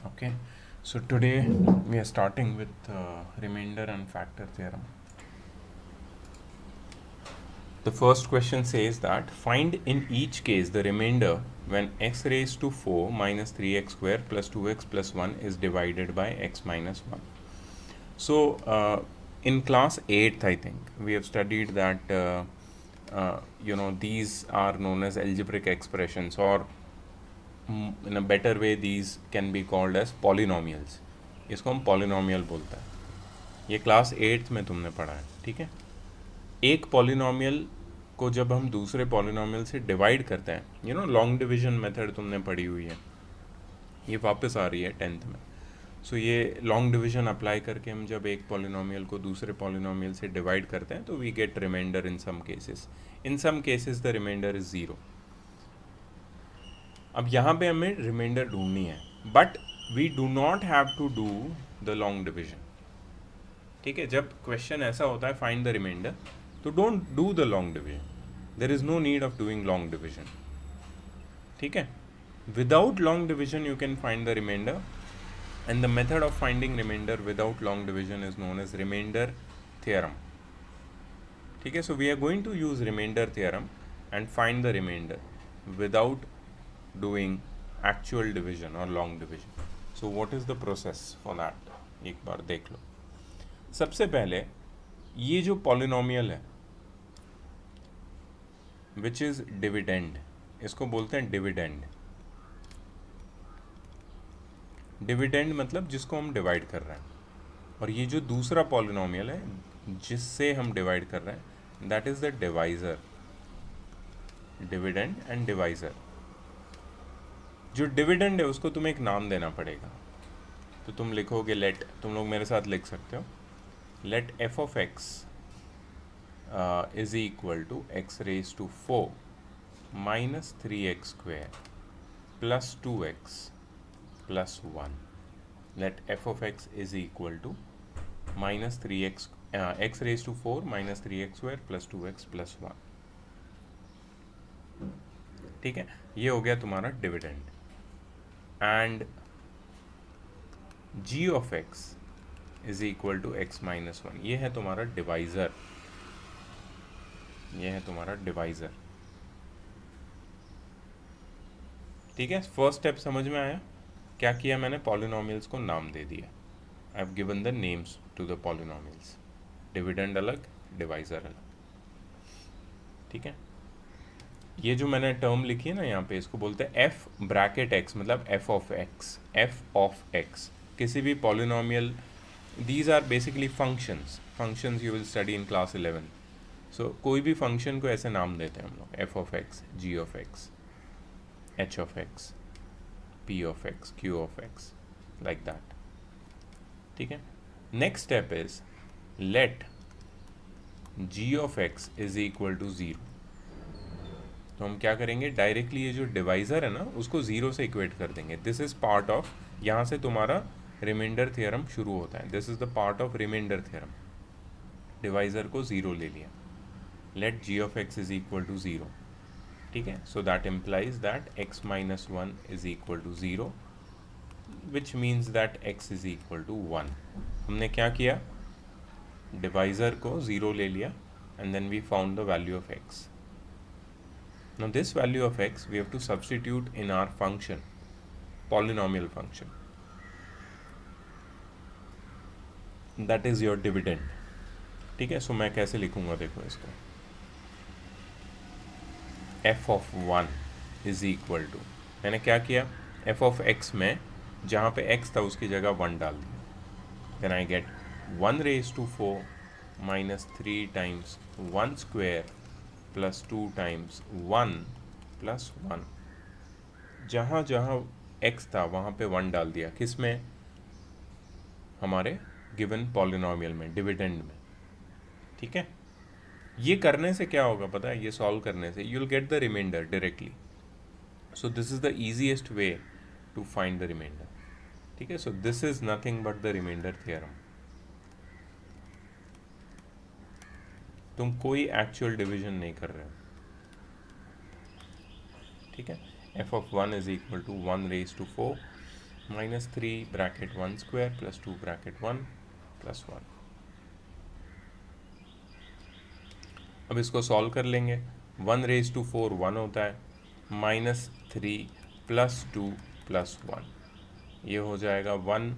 Okay, so today we are starting with remainder and factor theorem. The first question says that find in each case the remainder when x raised to 4 minus 3x square plus 2x plus 1 is divided by x minus 1. So, in class 8th, I think, we have studied that, these are known as algebraic expressions, or in a better way, these can be called as polynomials. इसको हम polynomial बोलते हैं. ये class 8th में तुमने पढ़ा है, ठीक है. एक पॉलिनोमियल को जब हम दूसरे पॉलिनोमियल से डिवाइड करते हैं, लॉन्ग डिवीजन मेथड तुमने पढ़ी हुई है, ये वापस आ रही है 10th में. सो ये लॉन्ग डिवीजन अप्लाई करके हम जब एक पॉलिनोमियल को दूसरे पॉलिनोमियल से डिवाइड करते हैं तो we get remainder in some cases the remainder is zero. अब यहाँ पे हमें रिमाइंडर ढूंढनी है, but we do not have to do the long division. ठीक है, जब क्वेश्चन ऐसा होता है फाइंड द रिमाइंडर, तो don't do the long division. There is no need of doing long division. ठीक है, without long division you can find the remainder, and the method of finding remainder without long division is known as remainder theorem. ठीक है, so we are going to use remainder theorem and find the remainder without doing actual division or long division. So what is the process for that? एक बार देख लो. सबसे पहले ये जो polynomial है which is dividend, इसको बोलते हैं dividend. डिविडेंड मतलब जिसको हम डिवाइड कर रहे हैं, और ये जो दूसरा पॉलिनोमियल है जिससे हम डिवाइड कर रहे हैं, that is the divisor. Dividend and divisor. जो डिविडेंड है उसको तुम्हें एक नाम देना पड़ेगा. तो तुम लिखोगे लेट, तुम लोग मेरे साथ लिख सकते हो, let f of x is equal to x raise to 4 minus 3x square plus 2x plus 1. Let f of x is equal to minus 3x, x raised to 4 minus 3x square plus 2x plus 1. ठीक है, ये हो गया तुम्हारा dividend. And g of x is equal to x minus 1. ये है तुम्हारा divisor. ये है तुम्हारा डिवाइज़र. ठीक है, फर्स्ट स्टेप समझ में आया. क्या किया मैंने? पॉलिनोमियल्स को नाम दे दिया. I have given the names to the polynomials. Dividend अलग, डिवाइज़र अलग. ठीक है, ये जो मैंने टर्म लिखी है ना यहाँ पे, इसको बोलते हैं एफ ब्रैकेट एक्स, मतलब f of x. F of x किसी भी polynomial, these are basically functions you will study in class 11. So कोई भी फंक्शन को ऐसे नाम देते हैं हम लोग, f of x, g of x, h of x, P of x, Q of x, like that. ठीक है, next step is let g of x is equal to 0. तो हम क्या करेंगे, डायरेक्टली ये जो डिवाइज़र है ना उसको ज़ीरो से इक्वेट कर देंगे. दिस इज़ पार्ट ऑफ, यहाँ से तुम्हारा रिमाइंडर थ्योरम शुरू होता है. This is the part of remainder theorem. Divisor को ज़ीरो ले लिया. Let g of x is equal to 0. ठीक है, so that implies that x minus 1 is equal to 0, which means that x is equal to 1. हमने क्या किया, divisor को 0 ले लिया and then we found the value of x. Now this value of x we have to substitute in our function, polynomial function, that is your dividend. ठीक है, so मैं कैसे लिखूंगा, देखो इसको. F of 1 is equal to, मैंने क्या किया, एफ ऑफ एक्स में जहाँ पे x था उसकी जगह 1 डाल दिया. Then I get 1 raise to 4 minus 3 times 1 square plus 2 times 1 plus 1. जहाँ जहाँ x था वहाँ पे 1 डाल दिया. किस में? हमारे गिवन पॉलिनोमियल में, डिविडेंड में. ठीक है, ये करने से क्या होगा पता है, ये सॉल्व करने से you will get the remainder directly. So this is the easiest way to find the remainder. ठीक है, so this is nothing but the remainder theorem. तुम कोई एक्चुअल डिवीजन नहीं कर रहे हो. ठीक है, f of 1 is equal to 1 raise to 4 -3 bracket 1 square plus 2 bracket 1 plus 1। अब इसको सॉल्व कर लेंगे। 1 raised to 4 1 होता है, -3 प्लस 2 प्लस 1, ये हो जाएगा 1।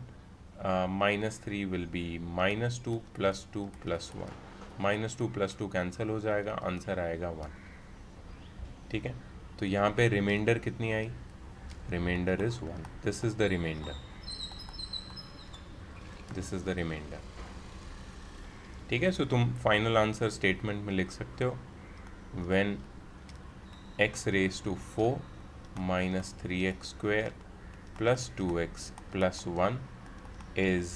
-3 will be -2 plus 2 plus 1, -2 plus 2 cancel हो जाएगा, आंसर आएगा 1। ठीक है, तो यहाँ पे रिमाइंडर कितनी आई? Remainder is 1। This is the remainder, this is the remainder. ठीक है, सो तुम फाइनल आंसर स्टेटमेंट में लिख सकते हो, when x raised to 4 minus 3x square plus 2x plus 1 is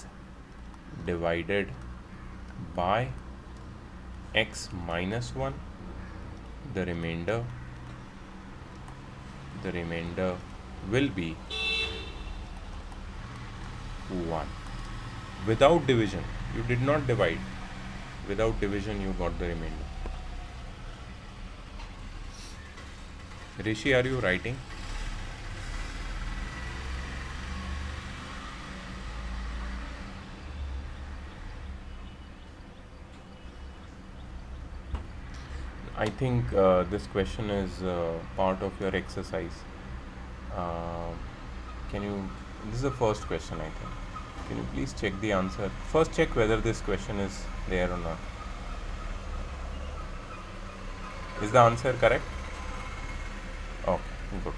divided by x minus 1, the remainder will be 1. Without division, you did not divide. Without division, you got the remainder. Rishi, are you writing? I think this question is part of your exercise. Can you, this is the first question, I think. Can you please check the answer? First check whether this question is there or not. Is the answer correct? Okay, good.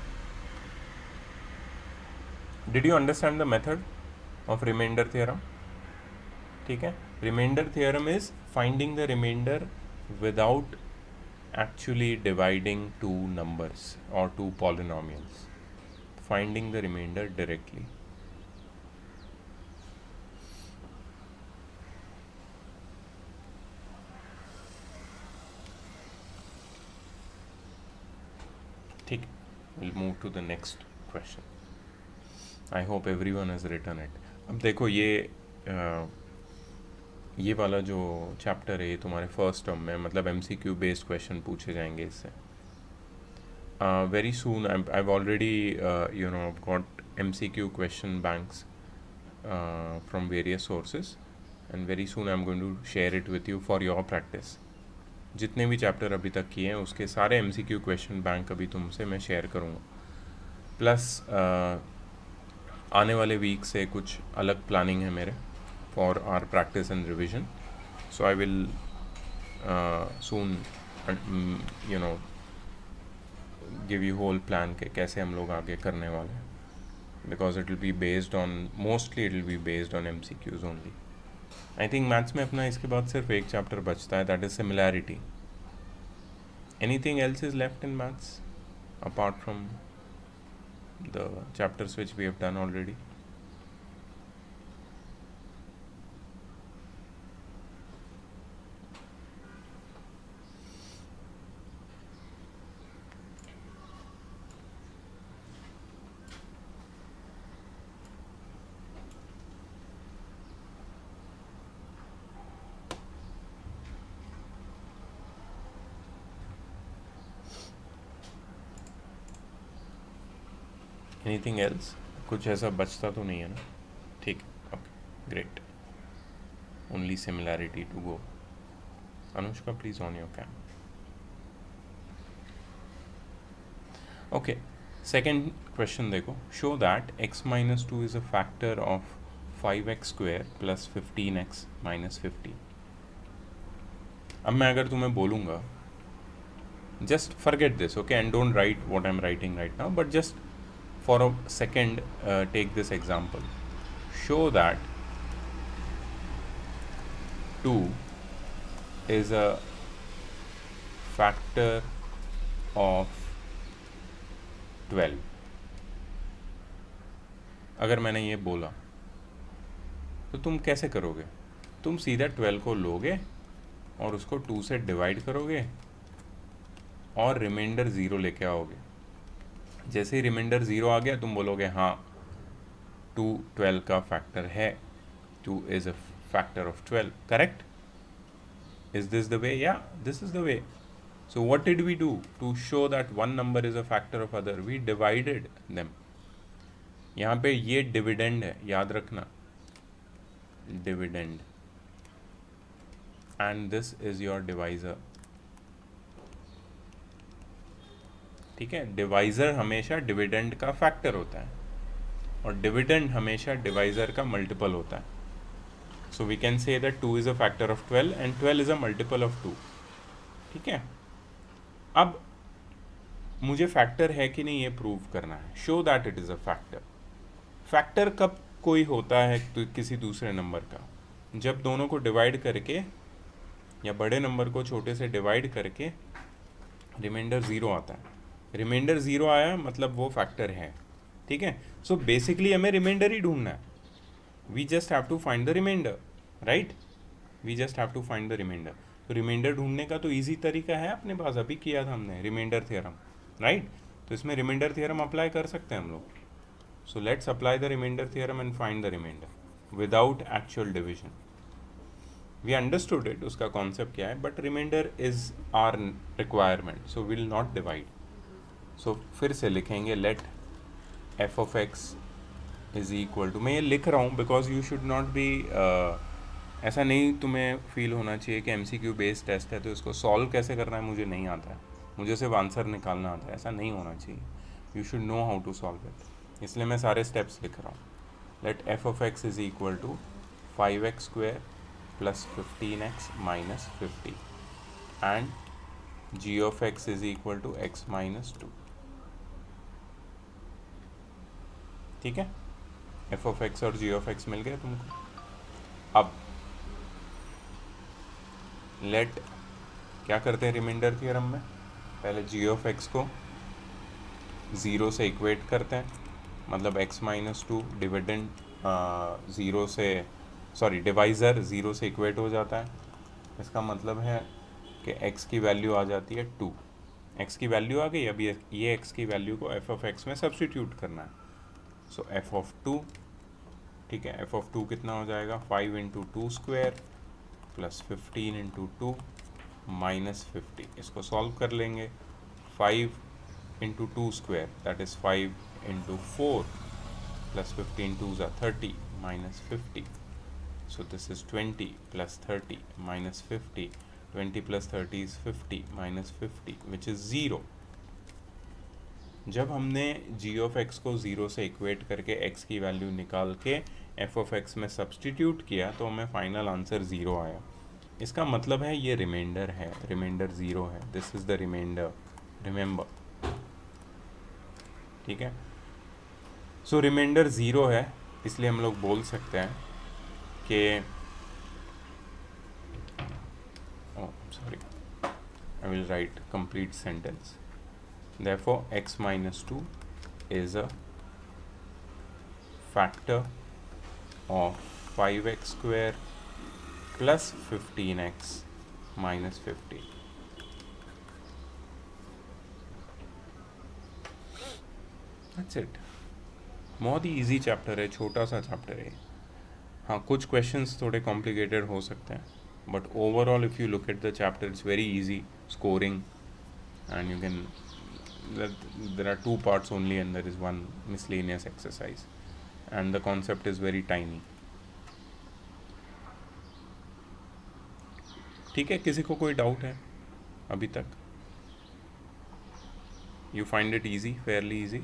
Did you understand the method of remainder theorem? ठीक है, remainder theorem is finding the remainder without actually dividing two numbers or two polynomials, finding the remainder directly. ठीक, we'll move to the next question. I hope everyone has written it. अब देखो ये वाला जो chapter है ये तुम्हारे first term में, मतलब MCQ बेस्ड क्वेश्चन पूछे जाएंगे इससे। Very soon I've already got MCQ question banks from various sources, and very soon I'm going to share it with you for your practice. जितने भी चैप्टर अभी तक किए हैं उसके सारे MCQ क्वेश्चन बैंक अभी तुमसे मैं शेयर करूँगा। प्लस आने वाले वीक से कुछ अलग प्लानिंग है मेरे for our practice and revision, so I will soon give you whole plan के कैसे हम लोग आगे करने वाले हैं, because it will be based on, mostly it will be based on MCQs only. I think maths में अपना इसके बाद सिर्फ एक चैप्टर बचता है, that is similarity. Anything else is left in maths apart from the chapters which we have done already? Anything else? कुछ ऐसा बचता तो नहीं है ना? ठीक, okay great, only similarity to go. Anushka please on your cam. Okay, second question देखो, show that x minus 2 is a factor of 5x square plus 15x minus 50। अब मैं अगर तुम्हें बोलूँगा, just forget this, okay, and don't write what I'm writing right now, but just for a second take this example. Show that 2 is a factor of 12। अगर मैंने ये बोला तो तुम कैसे करोगे? तुम सीधा 12 को लोगे और उसको 2 से डिवाइड करोगे और रिमाइंडर 0 लेके आओगे। जैसे ही रिमाइंडर 0 आ गया तुम बोलोगे हाँ 2 12 का फैक्टर है, 2 is a factor of 12, correct? Is this the way? या this is the way. So what did we do to show that one number is a factor of other? We divided them. यहाँ पे ये dividend है, याद रखना, dividend, and this is your divisor. ठीक है, divisor हमेशा डिविडेंड का फैक्टर होता है और डिविडेंड हमेशा डिवाइजर का मल्टीपल होता है। So we can say that 2 is a factor of 12 and 12 is a multiple of 2। ठीक है, अब मुझे फैक्टर है कि नहीं ये प्रूव करना है, show that it is a factor. Factor कब कोई होता है तो किसी दूसरे नंबर का, जब दोनों को डिवाइड करके या बड़े नंबर को छोटे से डिवाइड करके रिमाइंडर ज़ीरो आता है। रिमाइंडर ज़ीरो आया मतलब वो फैक्टर है। ठीक है, सो बेसिकली हमें रिमाइंडर ही ढूंढना है। We just have to find the remainder, right, we just have to find the remainder. तो रिमाइंडर ढूंढने का तो ईजी तरीका है अपने पास, अभी किया था हमने रिमाइंडर थ्योरम, राइट। तो इसमें रिमाइंडर थ्योरम अप्लाई कर सकते हैं हम लोग। So let's apply the remainder theorem and find the remainder without actual division. We understood it, उसका कॉन्सेप्ट क्या है, but remainder is our requirement, so will not divide. So फिर से लिखेंगे let f of x is equal to, मैं ये लिख रहा हूँ because you should not be, ऐसा नहीं तुम्हें फील होना चाहिए कि MCQ बेस्ड टेस्ट है तो इसको सॉल्व कैसे करना है मुझे नहीं आता है, मुझे सिर्फ आंसर निकालना आता है, ऐसा नहीं होना चाहिए। You should know how to solve it, इसलिए मैं सारे स्टेप्स लिख रहा हूँ। Let f of x is equal to 5x square plus 15x minus 50 and g of x is equal to x minus 2। ठीक है, एफ ऑफ एक्स और जी of x मिल गए तुमको। अब लेट क्या करते हैं रिमाइंडर थ्योरम में, पहले जी ऑफ एक्स को ज़ीरो से इक्वेट करते हैं, मतलब x माइनस 2 डिविडेंड ज़ीरो से, सॉरी डिवाइज़र ज़ीरो से इक्वेट हो जाता है। इसका मतलब है कि x की वैल्यू आ जाती है 2, x की वैल्यू आ गई। अब ये x की वैल्यू को f ऑफ x में सब्सटीट्यूट करना है। सो f ऑफ 2, ठीक है, f ऑफ 2 कितना हो जाएगा, 5 into 2 square plus 15 into 2 minus 50। इसको सॉल्व कर लेंगे, 5 into 2 square that is 5 into 4 plus 15 2 ज़ा 30 minus 50। So this is 20 plus 30 minus 50, 20 plus 30 is 50 minus 50 which is zero. जब हमने g ऑफ x को ज़ीरो से इक्वेट करके x की वैल्यू निकाल के f ऑफ x में सब्सटीट्यूट किया तो हमें फाइनल आंसर ज़ीरो आया। इसका मतलब है ये रिमाइंडर है, रिमाइंडर ज़ीरो है, this is the remainder, remember. ठीक है, सो रिमाइंडर ज़ीरो है, इसलिए हम लोग बोल सकते हैं कि sorry, I will write complete sentence. Therefore, x minus 2 is a factor of 5x square plus 15x minus 50. That's it. बहुत ही इजी चैप्टर है, छोटा सा चैप्टर है। हाँ, कुछ क्वेश्चंस थोड़े कॉम्प्लिकेटेड हो सकते हैं, but overall if you look at the chapter it's very easy scoring and you can, there are two parts only and there is one miscellaneous exercise and the concept is very tiny. ठीक है, किसी को कोई doubt है अभी तक? You find it easy, fairly easy?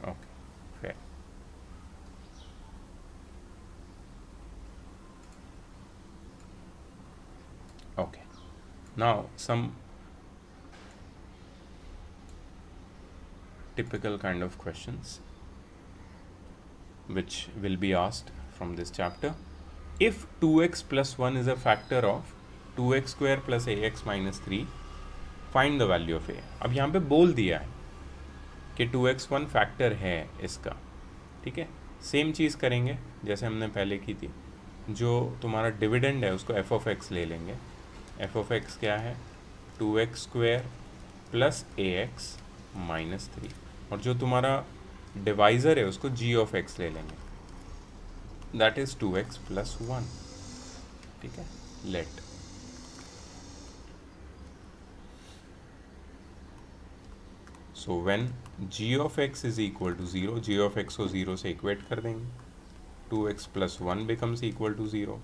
Okay, fair. Okay, now some typical kind of questions which will be asked from this chapter. If 2x plus 1 is a factor of 2x square plus ax minus 3, find the value of a. अब यहाँ पे बोल दिया है कि 2x1 factor है इसका। ठीक है, सेम चीज़ करेंगे जैसे हमने पहले की थी, जो तुम्हारा डिविडेंड है उसको f ऑफ x ले लेंगे। f ऑफ x क्या है, 2x square plus ax minus 3, और जो तुम्हारा डिवाइज़र है उसको g ऑफ x ले लेंगे, दैट इज़ 2x प्लस 1। ठीक है, let so when g of x is equal to 0, g of x को 0 से इक्वेट कर देंगे, 2x plus 1 becomes equal to 0,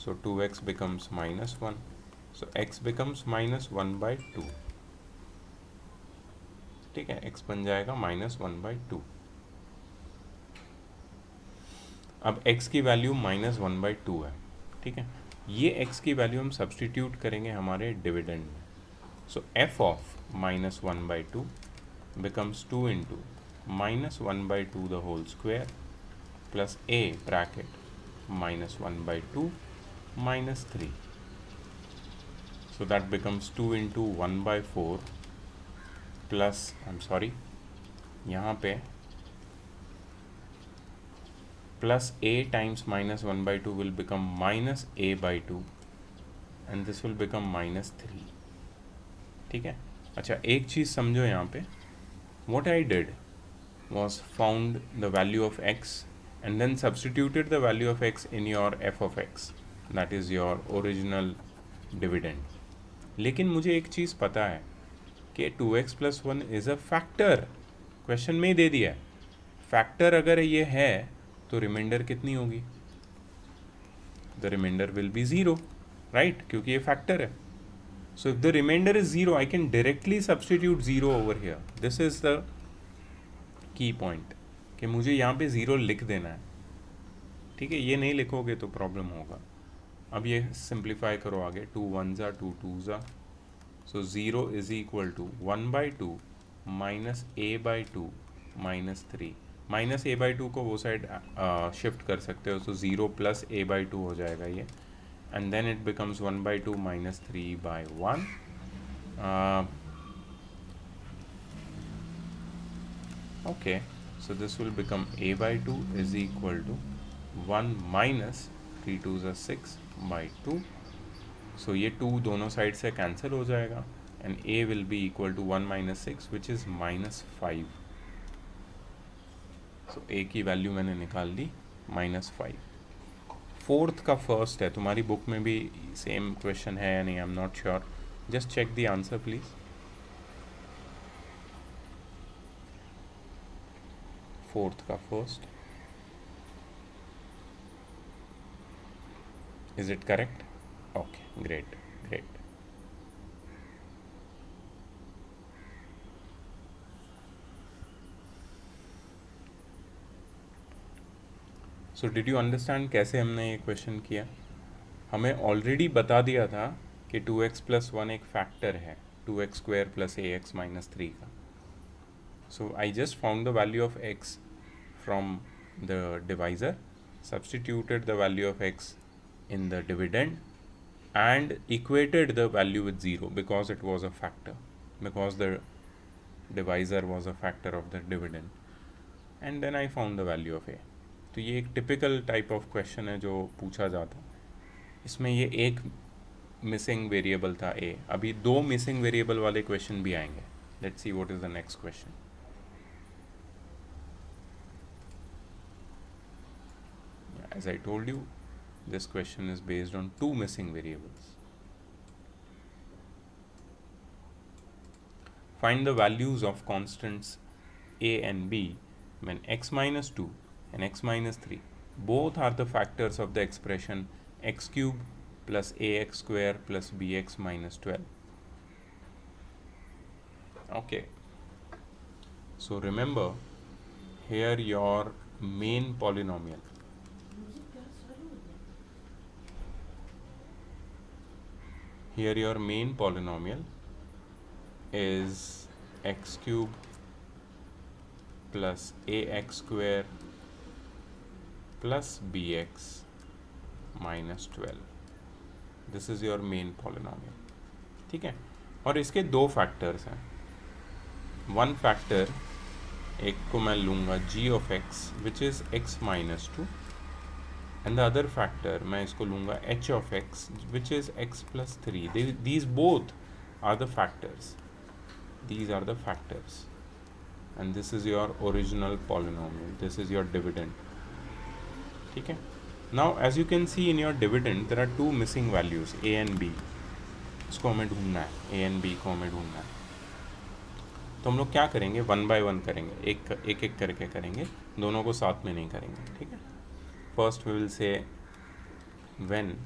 so 2x becomes minus 1, so x becomes minus 1 by 2. ठीक है, x बन जाएगा minus 1 by 2. अब x की वैल्यू minus 1 by 2 है. ठीक है, ये x की वैल्यू हम सब्सटीट्यूट करेंगे हमारे डिविडेंड में. सो f of minus 1 by 2 becomes 2 into minus 1 by 2 the whole square plus a bracket minus 1 by 2 minus 3. So that becomes 2 into 1 by 4 plus, I'm sorry, यहाँ पे plus a times minus 1 by 2 will become minus a by 2 and this will become minus 3. ठीक है, अच्छा एक चीज़ समझो यहाँ पे, what I did was found the value of x and then substituted the value of x in your f of x, that is your original dividend. लेकिन मुझे एक चीज़ पता है कि 2x plus 1 is a factor, question में ही दे दिया है. Factor अगर ये है तो रिमाइंडर कितनी होगी? The remainder will be zero, right, क्योंकि ये फैक्टर है. So if the remainder is zero I can directly substitute zero over here. This is the key point कि मुझे यहाँ पे ज़ीरो लिख देना है. ठीक है, ये नहीं लिखोगे तो प्रॉब्लम होगा. अब ये सिंप्लीफाई करो आगे, 2 1 ज़ा 2 2 ज़ा, सो 0 is equal to 1 by 2 minus a by 2 minus 3. Minus a by 2 को वो साइड शिफ्ट कर सकते हो, सो 0 प्लस ए बाई 2 हो जाएगा ये, and then it becomes 1 by 2 minus 3 by 1. Okay, so this will become a by 2 is equal to 1 minus 3 2 is 6 by 2. So ये 2 दोनों साइड से कैंसिल हो जाएगा and a will be equal to 1 minus 6 which is minus 5. So a की value मैंने निकाल ली -5. Fourth का first है, तुम्हारी बुक में भी सेम क्वेश्चन है या नहीं, I am not sure, just check the answer please. Fourth का first, is it correct? Okay, great great. So did you understand कैसे हमने ये क्वेश्चन किया? हमें ऑलरेडी बता दिया था कि 2x प्लस 1 एक फैक्टर है 2x square plus ax minus 3 का. So I just found the value of x from the divisor, substituted the value of x in the dividend and equated the value with 0 because it was a factor, because the divisor was a factor of the dividend, and then I found the value of a. तो ये एक typical type of question है जो पूछा जाता. इसमें ये एक मिसिंग वेरिएबल था a. अभी 2 मिसिंग वेरिएबल वाले क्वेश्चन भी आएंगे. Let's see what is the next question. As I told you, this question is based on 2 missing variables. Find the values of constants a and b when x minus 2 and x minus 3 both are the factors of the expression x cube plus ax square plus bx minus 12. Okay, so remember here your main polynomial, here your main polynomial is x cube plus ax square plus bx minus 12. This is your main polynomial. ठीक है, और इसके 2 factors हैं. One factor एक को मैं लूँगा g of x which is x minus 2, and the other factor मैं इसको लूँगा h of x which is x plus 3. These both are the factors, these are the factors, and this is your original polynomial, this is your dividend. ठीक है, now as you can see in your dividend there are 2 missing values a and b. इसको हमें ढूंढना है, a and b को हमें ढूंढना है. तो हम लोग क्या करेंगे, 1 बाय 1 करेंगे, एक एक करके करेंगे, दोनों को साथ में नहीं करेंगे, ठीक है। First we will say when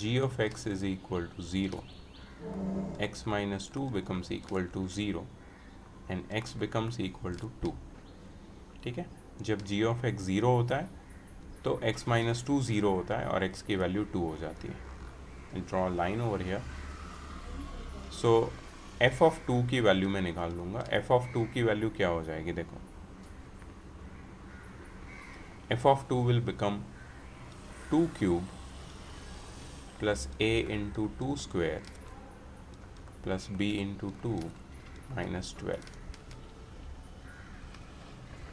g of x is equal to 0, x minus 2 becomes equal to 0 and x becomes equal to 2, ठीक है। जब g of x 0 होता है तो x minus 2 0 होता है और x की वैल्यू 2 हो जाती है। Draw line over here. So f of 2 की वैल्यू मैं निकाल लूँगा। f ऑफ 2 की वैल्यू क्या हो जाएगी, देखो, f of 2 will become 2 cube plus a into 2 square plus b into 2 minus 12,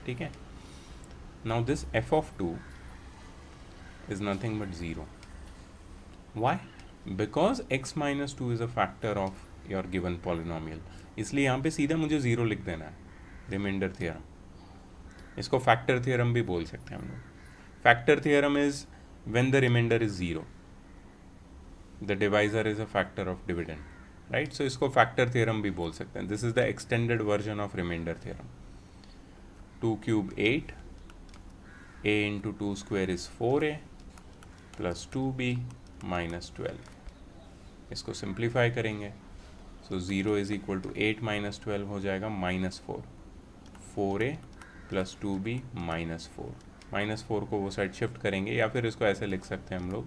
ठीक है। Now this f of 2 is nothing but 0. Why? Because x minus 2 is a factor of your given polynomial. इसलिए यहाँ पे सीधा मुझे 0 लिख देना है, रिमाइंडर थियरम। इसको फैक्टर थियरम भी बोल सकते हैं हम लोग। Factor theorem is when the remainder is 0, the divisor is a factor of dividend, right. So इसको फैक्टर थियरम भी बोल सकते हैं। This is the extended version of remainder theorem. 2 cube 8, a into 2 square is 4a plus 2b minus 12, इसको simplify करेंगे। So 0 is equal to 8 minus 12 हो जाएगा -4, 4a plus 2b minus 4, -4 को वो साइड शिफ्ट करेंगे, या फिर इसको ऐसे लिख सकते हैं हम लोग,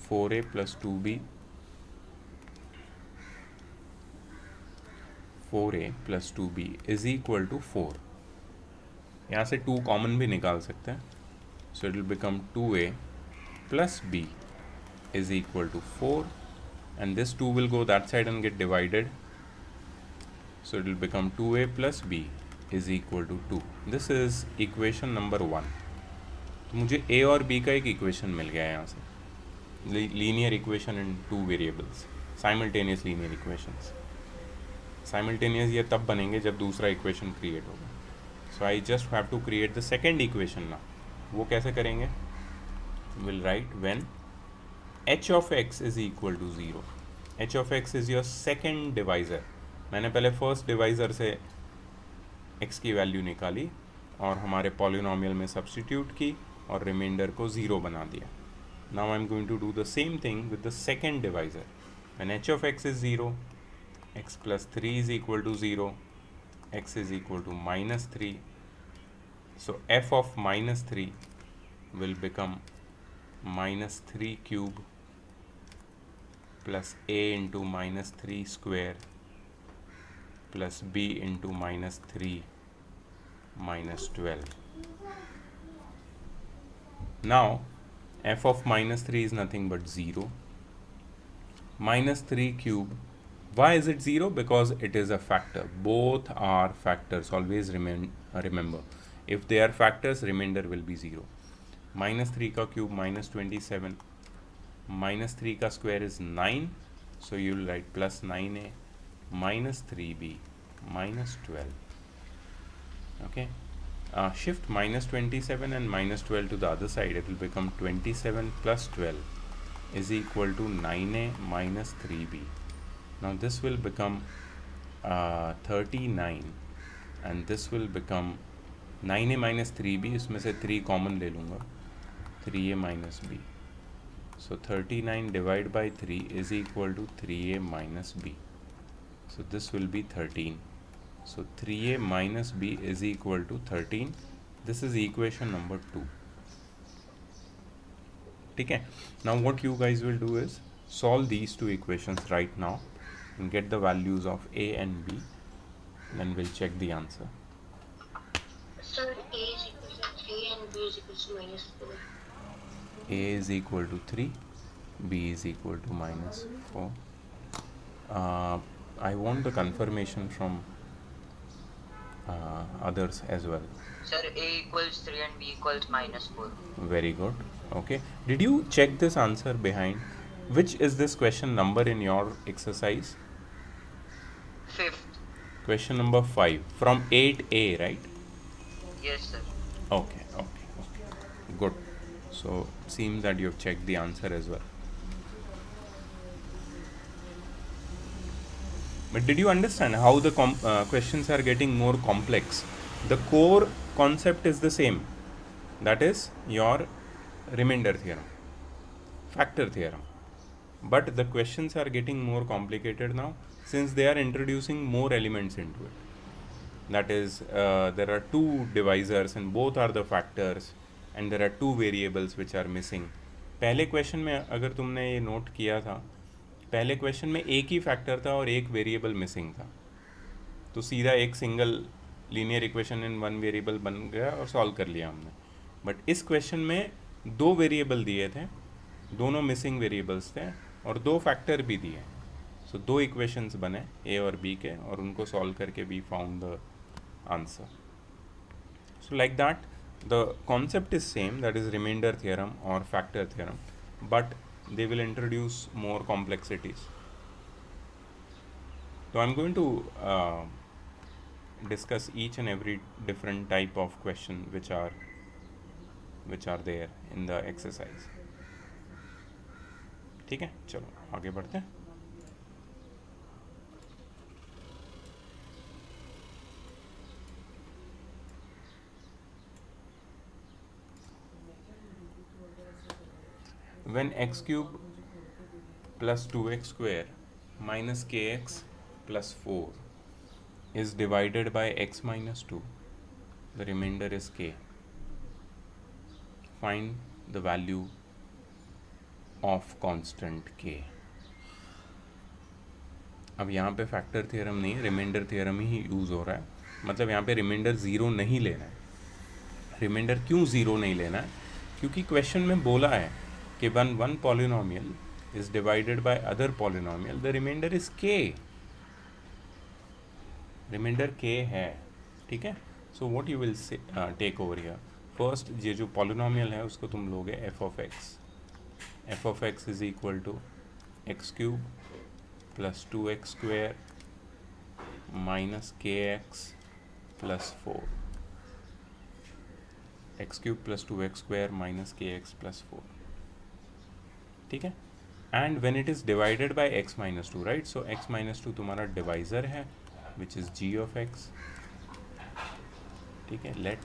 4a plus 2b, 4a plus 2b is equal to 4। यहाँ से 2 कॉमन भी निकाल सकते हैं। So it will become 2a plus b is equal to 4, and this 2 will go that side and get divided, so it will become 2a plus b is equal to 2. This is equation number 1. तो मुझे a और b का एक equation मिल गया है यहाँ से, linear equation in 2 variables, simultaneous linear equations. Simultaneous ये तब बनेंगे जब दूसरा इक्वेशन क्रिएट होगा। So I just have to create the second equation ना। वो कैसे करेंगे, will write when h of x is equal to 0. h of x is your second divisor. मैंने पहले फर्स्ट डिवाइज़र से x की वैल्यू निकाली और हमारे पॉलिनोमियल में सब्स्टिट्यूट की और रिमाइंडर को 0 बना दिया। Now I am going to do the same thing with the second divisor. when h of x is 0, x plus 3 is equal to 0, x is equal to minus 3. So f of minus 3 will become minus 3 cube plus a into minus 3 square plus b into minus 3 minus 12. Now f of minus 3 is nothing but 0. Minus 3 cube, why is it 0? Because it is a factor. Both are factors. Always remember, if they are factors, remainder will be 0. Minus 3 का cube -27, minus 3 का square is 9, so you will right plus 9a minus 3b minus 12, okay. Shift -27 and -12 to the other side, it will become 27 plus 12 is equal to 9a minus 3b. Now this will become 39 and this will become 9a minus 3b, इसमें से 3 common ले लूँगा, 3a minus b. So 39 divided by 3 is equal to 3a minus b. So this will be 13. So 3a minus b is equal to 13. This is equation number 2. ठीक है. Now what you guys will do is solve these two equations right now and get the values of a and b. Then we'll check the answer. Sir, a is equal to 3 and b is equal to -4. A is equal to 3, b is equal to -4. I want the confirmation from others as well. Sir, a equals 3 and b equals -4. Very good. Okay. Did you check this answer behind? Which is this question number in your exercise? 5th. Question number 5 from 8a, right? Yes, sir. Okay. Good. So seems that you have checked the answer as well. But did you understand how the questions are getting more complex? The core concept is the same. That is your remainder theorem, factor theorem. But the questions are getting more complicated now since they are introducing more elements into it. That is, there are two divisors and both are the factors, and there are two variables which are missing. पहले question में अगर तुमने ये note किया था, पहले question में एक ही फैक्टर था और एक वेरिएबल मिसिंग था, तो सीधा एक single linear equation in one variable बन गया और सॉल्व कर लिया हमने. बट इस क्वेश्चन में दो वेरिएबल दिए थे, दोनों मिसिंग वेरिएबल्स थे और दो फैक्टर भी दिए. सो दो इक्वेशंस बने ए और बी के, और उनको सॉल्व करके we found the answer. So like that, the concept is same, that is remainder theorem or factor theorem, but they will introduce more complexities. So I'm going to discuss each and every different type of question which are there in the exercise. ठीक है, चलो आगे बढ़ते हैं. When x cube plus 2x square minus kx plus 4 is divided by x minus 2, the remainder is k. Find the value of constant k. अब यहाँ पे factor theorem नहीं, रिमाइंडर थ्योरम ही यूज़ हो रहा है. मतलब यहाँ पे रिमाइंडर ज़ीरो नहीं लेना है. रिमाइंडर क्यों ज़ीरो नहीं लेना है? क्योंकि क्वेश्चन में बोला है कि one polynomial is divided by other polynomial, the remainder is K. Remainder K है, ठीक है. So what you will take over here, first ये जो पॉलिनोमियल है उसको तुम लोगे f of x. F of x is equal to x cube plus 2x square minus k x plus 4. X cube plus 2x square minus k x plus 4, ठीक है. And when it is divided by x minus 2, right, so x minus 2 तुम्हारा divisor है which is g of x, ठीक है. Let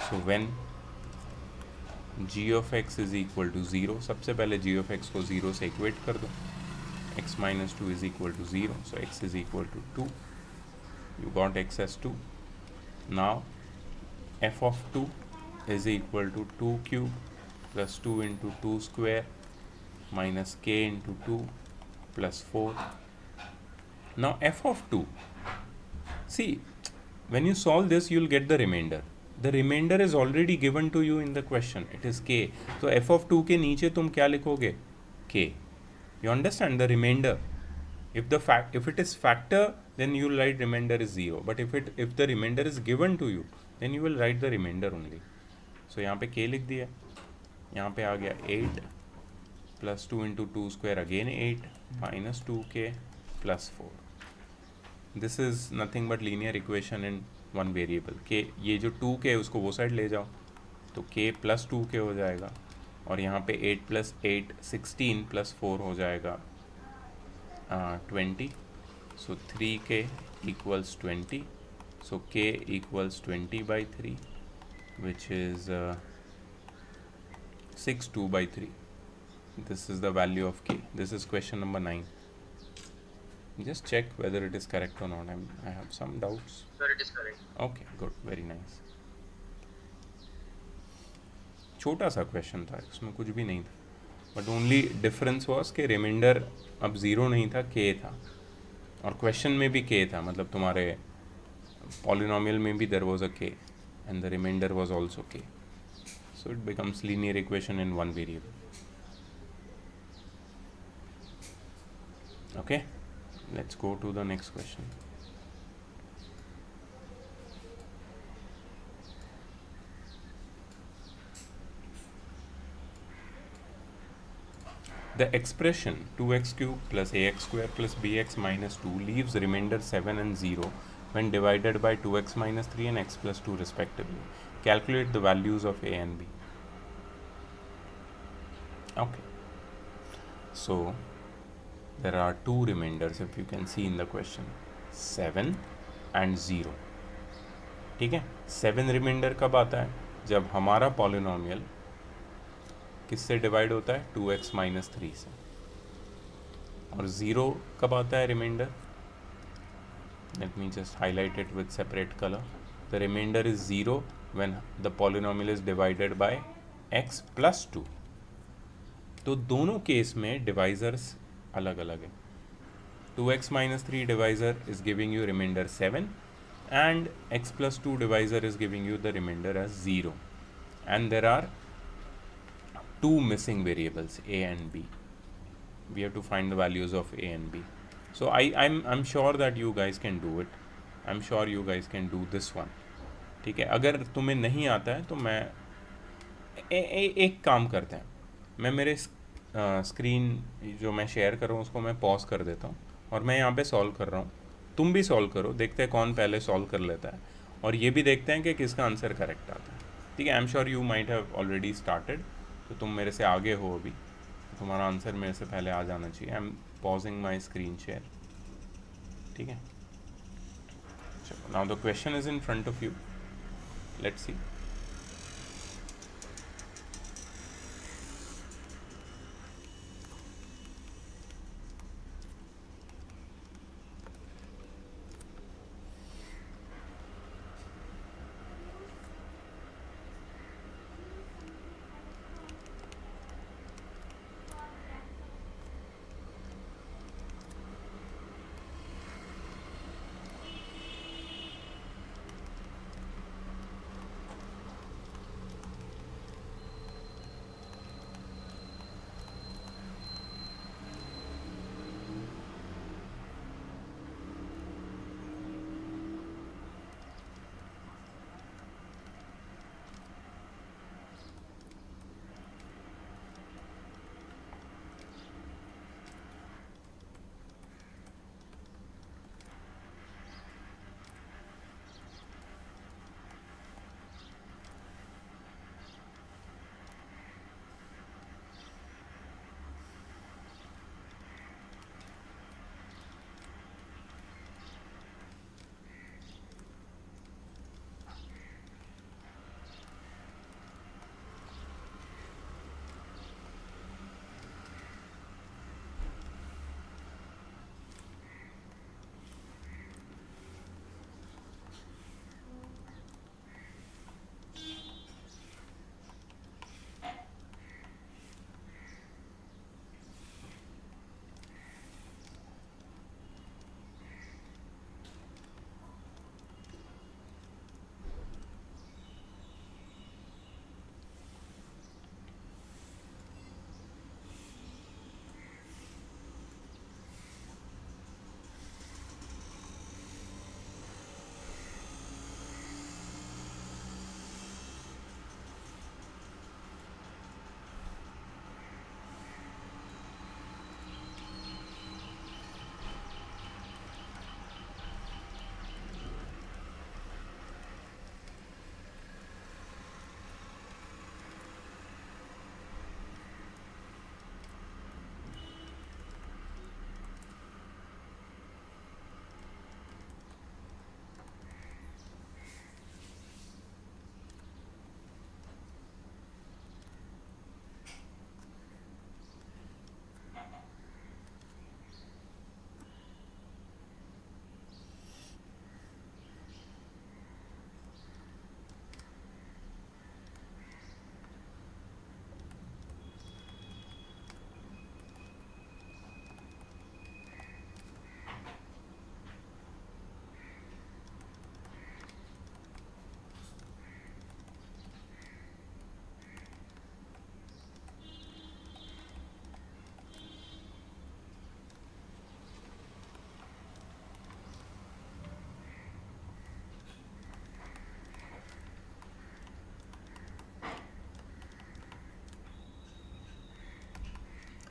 so when g of x is equal to 0, सबसे पहले g of x को 0 से इक्वेट कर दो. x minus 2 is equal to 0, so x is equal to 2. You got x as 2. Now f of 2 is equal to 2 cube plus 2 into 2 square minus k into 2 plus 4. Now f of 2, see, when you solve this you will get the remainder. The remainder is already given to you in the question, it is k. So f of 2 के नीचे तुम क्या लिखोगे? k. You understand the remainder. If it is factor, then you will write remainder is 0. But if the remainder is given to you, then you will write the remainder only. So यहाँ पे k लिख दिया, यहाँ पे आ गया 8 plus 2 into 2 square again 8 minus 2k plus 4. This is nothing but linear equation in one variable. k, ये जो 2k है उसको वो साइड ले जाओ तो k plus 2k हो जाएगा, और यहाँ पे 8 plus 8 16 plus 4 हो जाएगा 20. So 3k equals 20. So k equals 20 by 3, which is 62 by 3. This is the value of k. This is question number 9. Just check whether it is correct or not. I have some doubts. Sir, it is correct. Okay, good, very nice. छोटा सा question था, इसमें कुछ भी नहीं था, but only difference was कि reminder अब ज़ीरो नहीं था, के था, और क्वेश्चन में भी के था. मतलब तुम्हारे पॉलिनोमियल में भी there was a K and the remainder was also K. So it becomes linear equation in one variable. Okay, let's go to the next question. The expression 2x cube plus ax square plus bx minus 2 leaves remainder 7 and 0 when divided by 2x minus 3 and x plus 2 respectively. Calculate the values of a and b. Okay. So there are two remainders if you can see in the question, 7 and 0. ठीक है, 7 reminder कब आता है? जब हमारा polynomial किससे divide होता है? 2x माइनस 3 से. और 0 कब आता है reminder? Let me just highlight it with separate color. The remainder is 0 when the polynomial is divided by x plus 2. तो दोनों केस में डिवाइजर्स अलग अलग है. 2x minus 3 divisor is giving you remainder 7 and x plus 2 divisor is giving you the remainder as 0. And there are two missing variables, a and b. We have to find the values of a and b. So I'm sure that you guys can do it. I'm sure you guys can do this one. ठीक है, अगर तुम्हें नहीं आता है तो मैं एक काम करते हैं, मैं मेरे स्क्रीन जो मैं शेयर कर रहा हूँ उसको मैं पॉज कर देता हूँ और मैं यहाँ पे सॉल्व कर रहा हूँ. तुम भी सॉल्व करो, देखते हैं कौन पहले सॉल्व कर लेता है और ये भी देखते हैं कि किसका आंसर करेक्ट आता है. ठीक है, I am sure you might have already started, तो तुम मेरे से आगे हो अभी, तुम्हारा आंसर मेरे से पहले आ जाना चाहिए. I am pausing my screen share. ठीक है, चलो, now the question is in front of you. Let's see.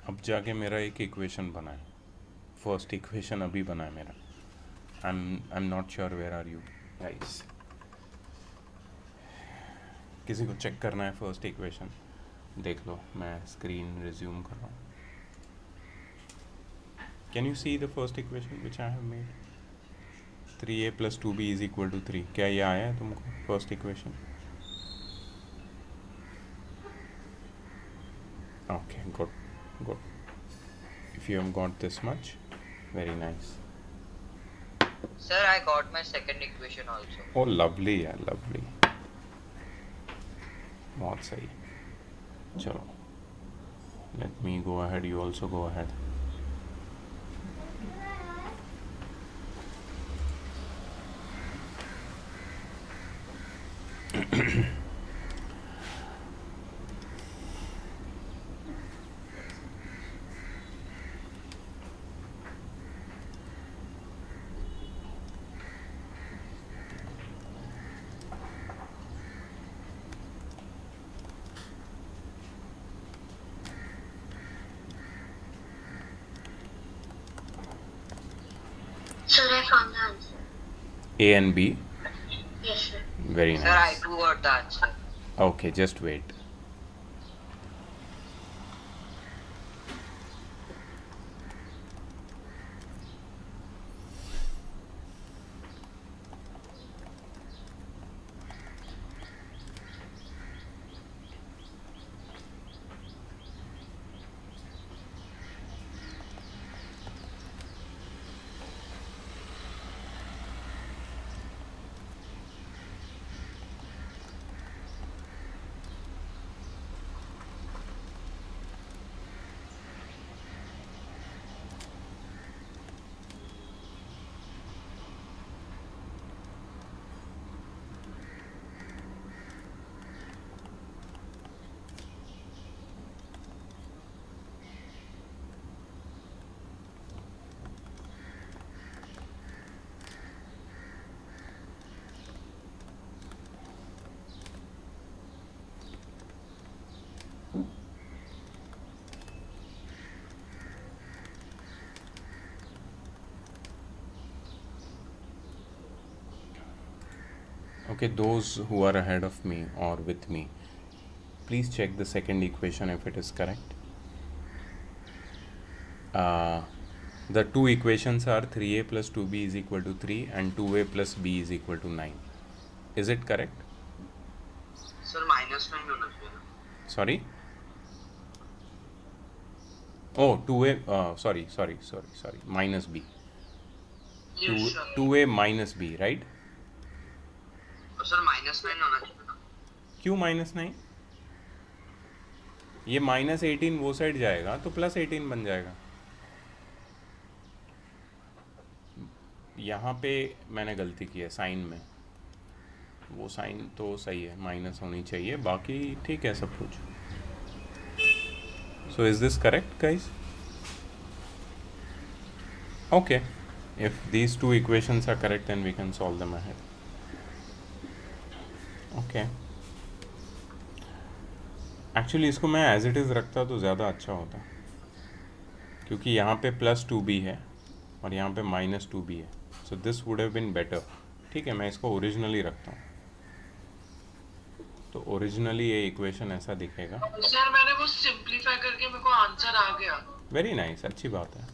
अब जाके मेरा एक इक्वेशन बना है, फर्स्ट इक्वेशन अभी बना है मेरा. I am not sure where are you guys. किसी को चेक करना है फर्स्ट इक्वेशन? देख लो, मैं स्क्रीन रिज्यूम कर रहा हूँ. Can you see the first equation which I have made? 3a plus 2b is equal to 3. क्या ये आया है तुमको first equation? Okay, good, good. If you have got this much, very nice. Sir, I got my second equation also. Oh, lovely यार, lovely. बहुत सही. चलो. Let me go ahead. You also go ahead. Sir, I found the answer. A and B. Yes, sir. Very Sir, I nice. too got the answer. Okay, just wait. Okay, those who are ahead of me or with me, please check the second equation if it is correct. The two equations are 3a plus 2b is equal to 3 and 2a plus b is equal to 9. Is it correct? Sir -9 होना चाहिए ना. Sorry? Oh, 2a, sorry, minus b. Yes, sir. 2a minus b, right? और sir -9 होना चाहिए ना. क्यों -9? ये -18 वो साइड जाएगा तो +18 बन जाएगा. यहाँ पे मैंने गलती की है साइन में. वो साइन तो सही है, माइनस होनी चाहिए, बाकी ठीक है सब कुछ. So is this correct, guys? Okay. If these two equations are correct, then we can solve them ahead. Okay. Actually इसको मैं as it is रखता तो ज़्यादा अच्छा होता, क्योंकि यहाँ पे +2b है और यहाँ पे -2b है. So this would have been better. ठीक है, मैं इसको ओरिजिनली रखता हूँ. तो ओरिजिनली ये इक्वेशन ऐसा दिखेगा. सर मैंने वो सिंपलीफाई करके मेरे को आंसर आ गया. वेरी नाइस, अच्छी बात है.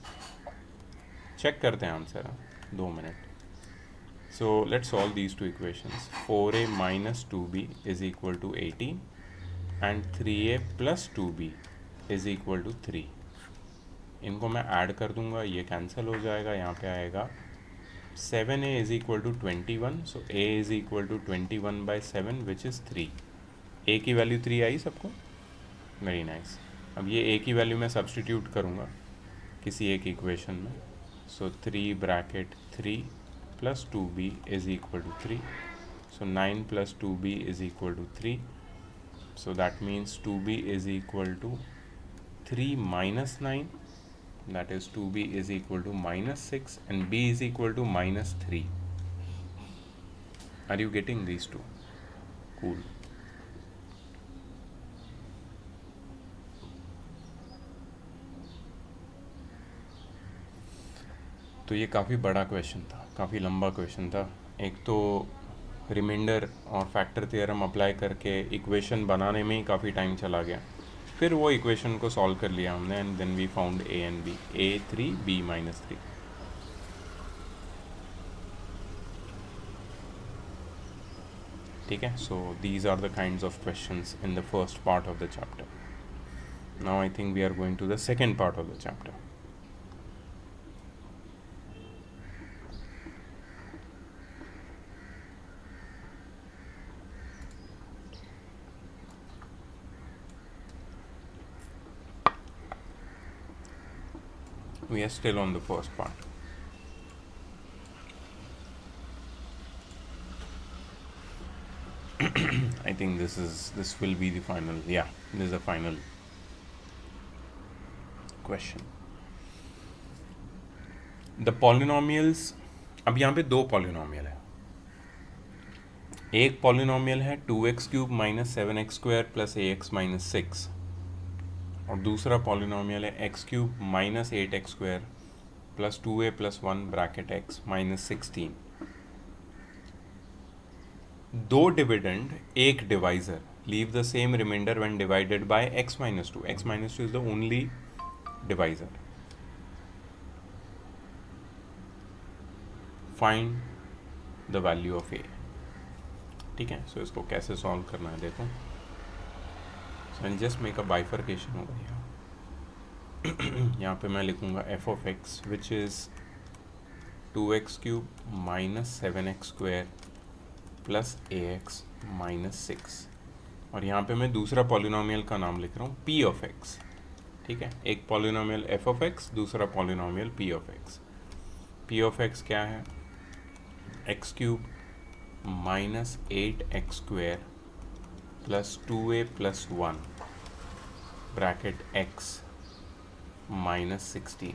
चेक करते हैं answer, 2 minute. So let's solve these two equations. 4a minus 2b is equal to 18 and 3a plus 2b is equal to 3. इनको मैं ऐड कर दूंगा, ये कैंसिल हो जाएगा. यहाँ पे आएगा 7a is equal to 21. So a is equal to 21 by 7 which is 3. a की वैल्यू 3 आई सबको. Very nice. अब ये a की वैल्यू मैं सब्सटीट्यूट करूँगा किसी एक इक्वेशन में. सो 3 bracket 3 plus 2b is equal to 3. So 9 plus 2b is equal to 3. So that means 2b is equal to 3 minus 9. That is 2b is equal to -6 and b is equal to -3. Are you getting these two? Cool. तो ये काफ़ी बड़ा question था, काफ़ी लंबा question था. एक तो रिमाइंडर और फैक्टर थ्योरम अप्लाई करके इक्वेशन बनाने में ही काफ़ी टाइम चला गया. फिर वो इक्वेशन को सॉल्व कर लिया हमने and then we found a and b, a3 b-3. ठीक है. So these are the kinds of questions in the first part of the chapter. Now I think we are going to the second part of the chapter. We are still on the first part. I think this will be the final. Yeah, this is the final question. The polynomials. अब यहाँ पे दो polynomial है. एक polynomial है 2x³ minus 7x² plus ax minus 6 और दूसरा polynomial है x³ minus 8x² plus 2a plus 1 bracket x minus 16. दो डिविडेंड एक divisor leave the same remainder when divided by x minus 2. x minus 2 is the only divisor. Find the value of a. ठीक है. सो इसको कैसे solve करना है देखो. So I just make a bifurcation over here. यहाँ पे मैं लिखूँगा f of x which is 2x³ minus 7x² plus ax minus 6 और यहाँ पे मैं दूसरा पॉलिनोमियल का नाम लिख रहा हूँ p ऑफ x. ठीक है. एक पॉलिनोमियल f ऑफ x, दूसरा polynomial p of x. p of x क्या है? x³ minus 8x² plus 2a plus 1 bracket x minus 16.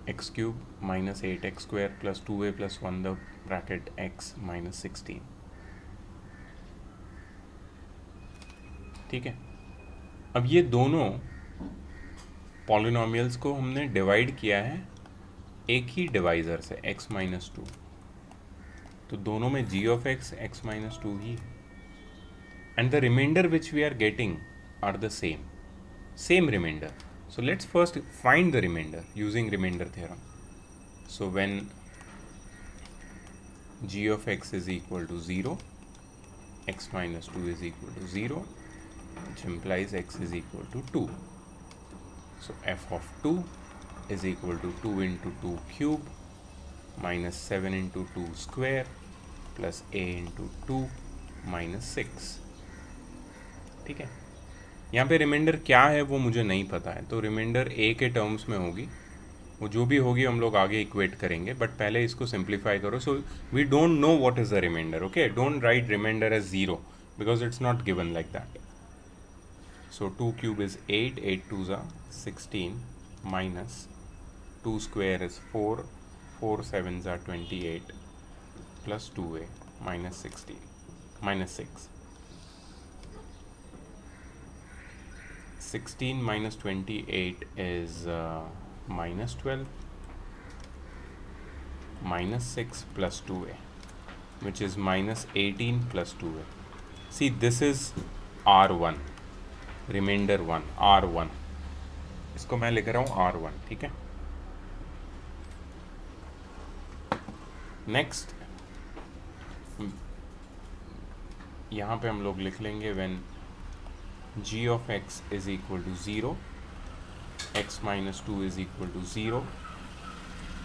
x³ minus 8x² plus 2a plus 1 the bracket x minus 16. ठीक है. अब ये दोनों पॉलिनोमियल्स को हमने डिवाइड किया है एक ही डिवाइज़र से x माइनस 2. तो दोनों में g ऑफ x माइनस 2 ही है. And the remainder which we are getting are the same remainder. So let's first find the remainder using remainder theorem. So when g of x is equal to 0, x minus 2 is equal to 0, which implies x is equal to 2. So f of 2 is equal to 2 into 2 cube minus 7 into 2 square plus a into 2 minus 6. ठीक है. यहाँ पे reminder क्या है वो मुझे नहीं पता है, तो रिमाइंडर a के टर्म्स में होगी. वो जो भी होगी हम लोग आगे इक्वेट करेंगे, बट पहले इसको सिंप्लीफाई करो. So we don't know what is the remainder. Okay, don't write remainder as 0 because it's not given like that. So 2 cube is 8, 8 2s are 16 minus 2 square is 4, 4 7s are 28 plus 2a minus 16 minus 6. 16 minus 28 is minus 12 minus 6 plus 2a which is minus 18 plus 2a. See, this is r1, remainder 1, r1. इसको मैं लिख रहा हूँ r1. ठीक है. Next यहाँ पे हम लोग लिख लेंगे when g of x is equal to 0, x minus 2 is equal to 0,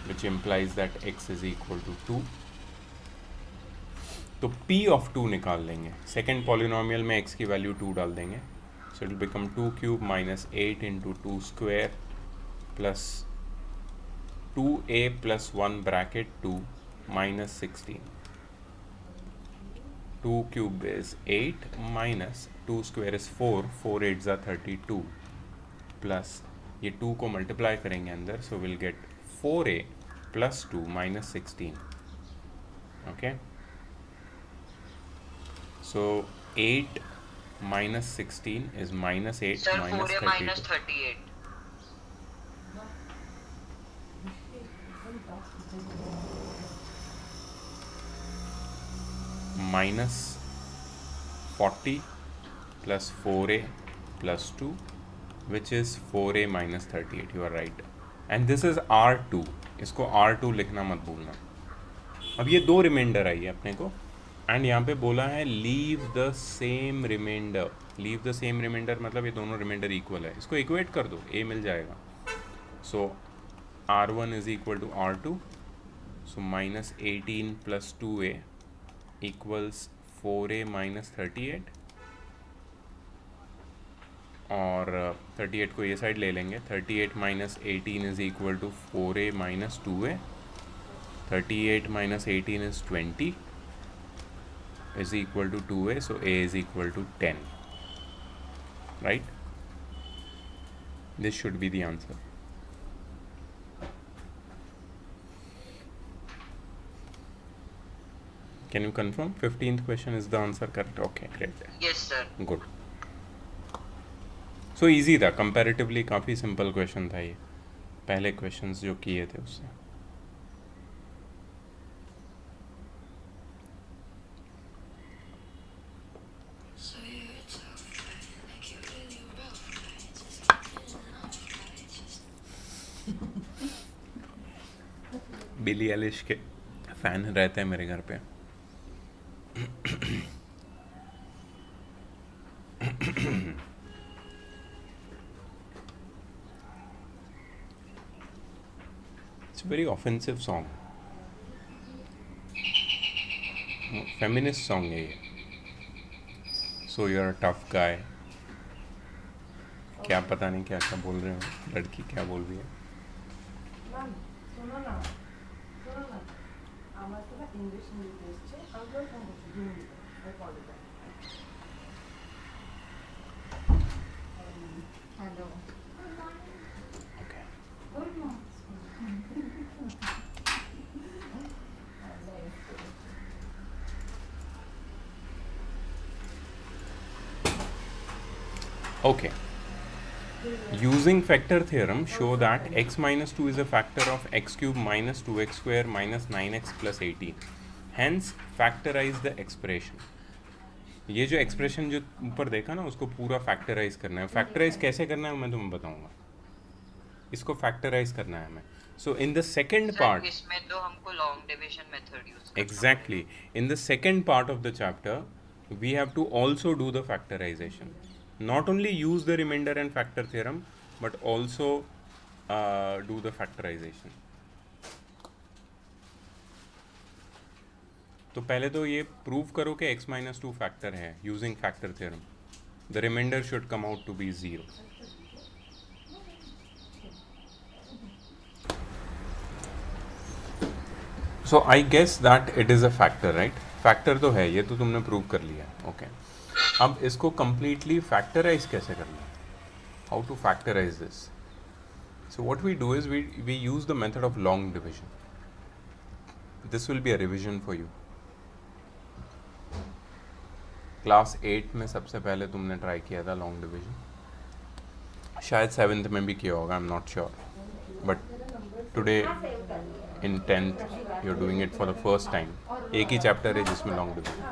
which implies that x is equal to 2. तो p of 2 निकाल लेंगे. सेकेंड पॉलिनोमियल में x की वैल्यू 2 डाल देंगे. सो it will become 2 cube minus 8 into 2 square plus 2a plus 1 bracket 2 minus 16. 2 cube is 8 minus 2 square is 4, 4 8s are 32 plus ये 2 को multiply करेंगे अंदर, so will get 4a plus 2 minus 16. Okay. So 8 minus 16 is minus 8 Sir, minus 4a 32. minus 38. -40 plus 4a plus 2 which is 4a minus 38. You are right. And this is R2. इसको R2 लिखना मत भूलना. अब ये दो reminder आई है अपने को, एंड यहाँ पे बोला है leave the same remainder. Leave the same remainder मतलब ये दोनों रिमाइंडर इक्वल है. इसको इक्वेट कर दो, a मिल जाएगा. So R1 is equal to R2. So -18 plus 2a equals 4a minus 38. और 38 को ये साइड ले लेंगे. 38 minus 18 is equal to 4a minus 2a. 38 minus 18 is 20 is equal to 2a, so a is equal to 10, right? This should be the answer. Can you confirm 15th question is the answer correct? Okay, great. Yes, sir. Good. So easy था, comparatively काफ़ी simple question था ये, पहले questions जो किए थे उससे. बिली Eilish के फैन रहते हैं मेरे घर पे. It's very offensive song, feminist song है ये. So you are tough guy. क्या पता नहीं क्या क्या बोल रहे हो, लड़की क्या बोल रही है. Hello. Okay. Okay. Using factor theorem, show that x minus 2 is a factor of x cube minus 2x square minus 9x plus 18. Hence, factorize the expression. ये जो एक्सप्रेशन जो ऊपर देखा ना, उसको पूरा फैक्टराइज करना है. फैक्टराइज कैसे करना है मैं तुम्हें बताऊंगा. इसको फैक्टराइज करना है हमें. सो इन द सेकेंड पार्ट, इसमें तो हमको long division method use exactly, in the second part of the chapter we have to also do the factorization. Not only use the remainder and factor theorem, but also do the factorization. तो पहले तो ये prove करो कि x minus 2 factor है using factor theorem. The remainder should come out to be 0. So I guess that it is a factor, right? Factor तो है, ये तो तुमने प्रूव कर लिया. ओके, अब इसको कंप्लीटली फैक्टराइज कैसे करना है? How to factorise this? So what we do is we use the method of long division. This will be a revision for you. Class 8 में सबसे पहले तुमने ट्राई किया था लॉन्ग डिवीजन, शायद 7th में भी किया होगा, I am not sure. But today in 10th you are doing it for the first time. एक ही चैप्टर है जिसमें long division.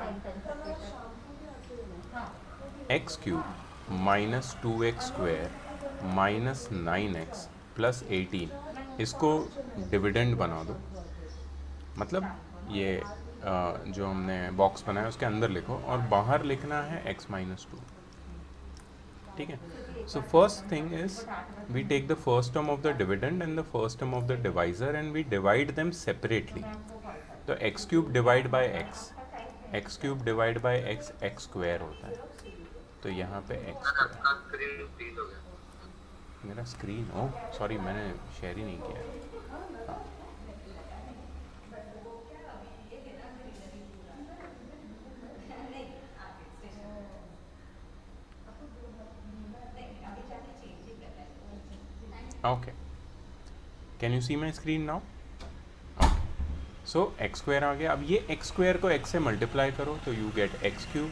X cube minus 2x square minus 9x plus 18, इसको डिविडेंड बना दो. मतलब ये जो हमने बॉक्स बनाया उसके अंदर लिखो और बाहर लिखना है x माइनस 2. ठीक है. So first thing is we take the first term of the dividend and the first term of the divisor and we divide them separately. तो x cube divide by x cube divide by x square होता है. तो यहाँ पे x square. मेरा screen, oh sorry, मैंने share ही नहीं किया. Okay, can you see my screen now? Okay, so x square आ गया. अब ये x square को x से मल्टीप्लाई करो तो you get x cube.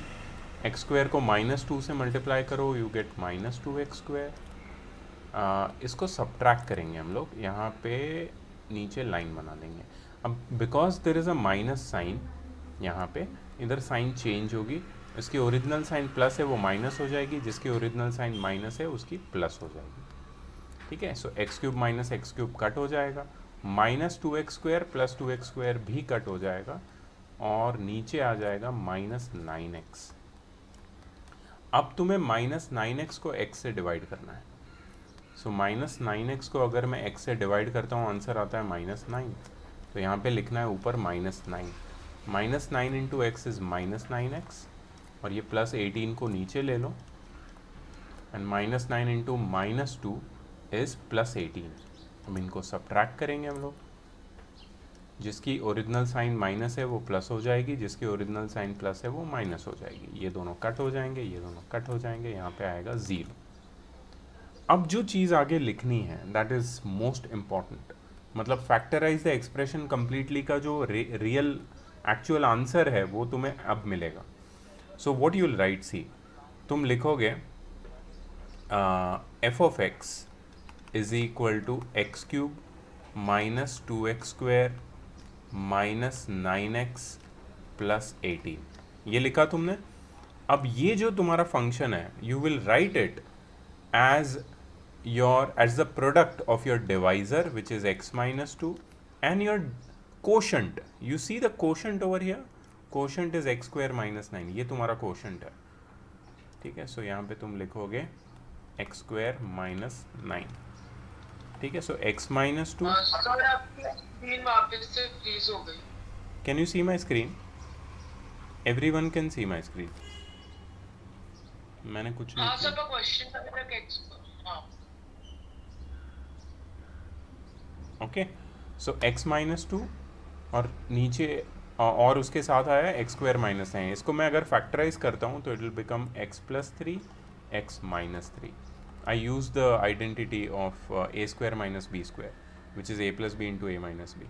x square को -2 से मल्टीप्लाई करो you get -2x square. इसको सब्ट्रैक्ट करेंगे हम लोग, यहाँ पे नीचे लाइन बना देंगे. अब because there is a minus sign यहाँ पे, इधर साइन चेंज होगी, इसकी ओरिजिनल साइन प्लस है वो माइनस हो जाएगी, जिसकी ओरिजिनल साइन माइनस है उसकी प्लस हो जाएगी। ठीक है, so x cube minus x cube cut हो जाएगा, माइनस 2x² प्लस 2x² भी कट हो जाएगा, और नीचे आ जाएगा -9x। अब तुम्हें -9x को x से डिवाइड करना है। सो -9x को अगर मैं x से डिवाइड करता हूँ आंसर आता है -9। तो यहाँ पे लिखना है ऊपर -9, -9 इंटू एक्स इज़ -9x, और ये +18 को नीचे ले लो, एंड -9 इंटू -2 इज़ +18। अब इनको सब्ट्रैक्ट करेंगे हम लोग, जिसकी ओरिजिनल साइन माइनस है वो प्लस हो जाएगी, जिसकी ओरिजिनल साइन प्लस है वो माइनस हो जाएगी, ये दोनों कट हो जाएंगे, ये दोनों कट हो जाएंगे, यहाँ पे आएगा 0। अब जो चीज़ आगे लिखनी है दैट इज़ मोस्ट इम्पॉर्टेंट, मतलब फैक्टराइज द एक्सप्रेशन कम्प्लीटली का जो रियल एक्चुअल आंसर है वो तुम्हें अब मिलेगा। So what you will write, see तुम लिखोगे f of x is equal to x cube minus 2x² minus 9x plus 18, ये लिखा तुमने। अब ये जो तुम्हारा फंक्शन है you will right it as the product of your divisor, which is x minus 2, and your quotient. You see the quotient over here, quotient is x square minus 9, ये तुम्हारा quotient है। ठीक है, सो यहाँ पे तुम लिखोगे x square minus 9। ठीक है, सो x minus 2, सर आपकी स्क्रीन वापस से फ्रीज हो गई। can you see my screen? Everyone can see my screen. मैंने कुछ नहीं हाँ किया। सर, क्वेश्चन अभी तक एक्स। हाँ ओके, सो x माइनस 2 और नीचे और उसके साथ आया एक्स स्क्वायर माइनस 9। इसको मैं अगर फैक्टराइज करता हूँ तो it will become x plus 3 x minus 3। I use the identity of a square minus b square which is a plus b into a minus b,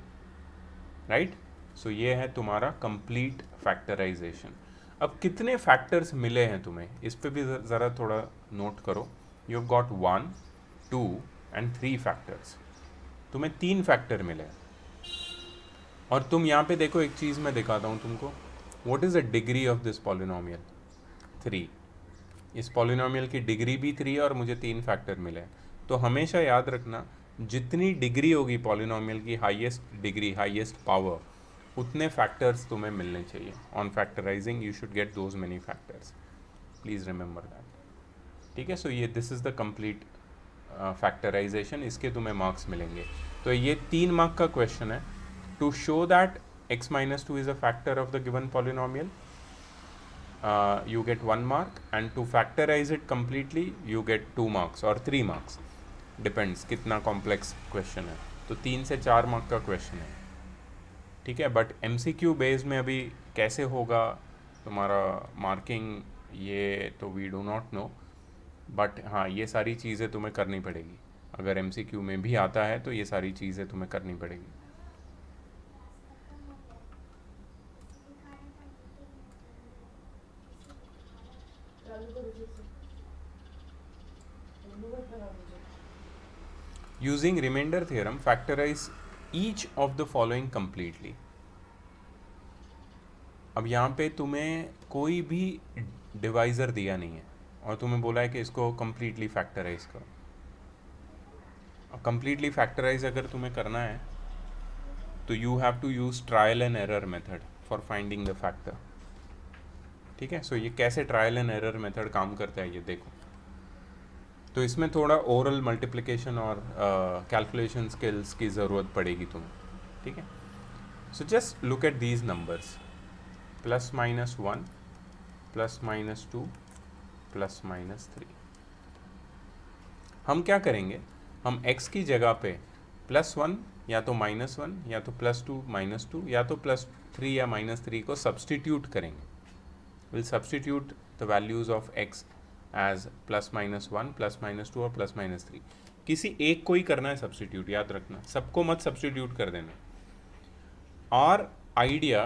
right. सो ये है तुम्हारा कंप्लीट फैक्टराइजेशन। अब कितने फैक्टर्स मिले हैं तुम्हें, इस पे भी ज़रा थोड़ा नोट करो। You have got 1 2 and 3 factors, तुम्हें 3 फैक्टर मिले हैं। और तुम यहाँ पे देखो, एक चीज़ मैं दिखाता हूँ तुमको, what is the degree of this polynomial, 3। इस पॉलिनोमियल की डिग्री भी 3 है और मुझे 3 फैक्टर मिले हैं। तो हमेशा याद रखना, जितनी डिग्री होगी पॉलिनोमियल की, हाईएस्ट डिग्री हाईएस्ट पावर, उतने फैक्टर्स तुम्हें मिलने चाहिए। On factorising you should get those many factors, please remember that. ठीक है, सो ये this is the complete factorisation, इसके तुम्हें मार्क्स मिलेंगे। तो ये 3 मार्क का क्वेश्चन है। To show that x minus 2 is a factor of the given polynomial, you get 1 mark, and to factorize it completely you get 2 marks or 3 marks, depends कितना complex question है। तो 3 से 4 mark का question है। ठीक है, but MCQ base में अभी कैसे होगा तुम्हारा मार्किंग, ये तो we do not know, but हाँ ये सारी चीज़ें तुम्हें करनी पड़ेगी। अगर MCQ में भी आता है तो ये सारी चीज़ें तुम्हें करनी पड़ेगी। Using remainder theorem, factorize each of the following completely. अब यहाँ पे तुम्हें कोई भी डिवाइज़र दिया नहीं है और तुम्हें बोला है कि इसको completely factorize करो। अब completely factorize अगर तुम्हें करना है तो you have to use trial and error method for finding the factor। ठीक है, सो ये कैसे ट्रायल एंड एरर मेथड काम करता है ये देखो। तो इसमें थोड़ा ओरल मल्टीप्लिकेशन और कैलकुलेशन स्किल्स की ज़रूरत पड़ेगी तुम्हें। ठीक है, so just look at these numbers, +-1 +-2 +-3। हम क्या करेंगे, हम x की जगह पे +1 या तो -1 या तो +2 -2 या तो +3 या -3 को सब्सटीट्यूट करेंगे। Will substitute the values of x as +-1 +-2 और +-3। किसी एक को ही करना है सब्सटीट्यूट, याद रखना, सबको मत सब्सटीट्यूट कर देना। Our idea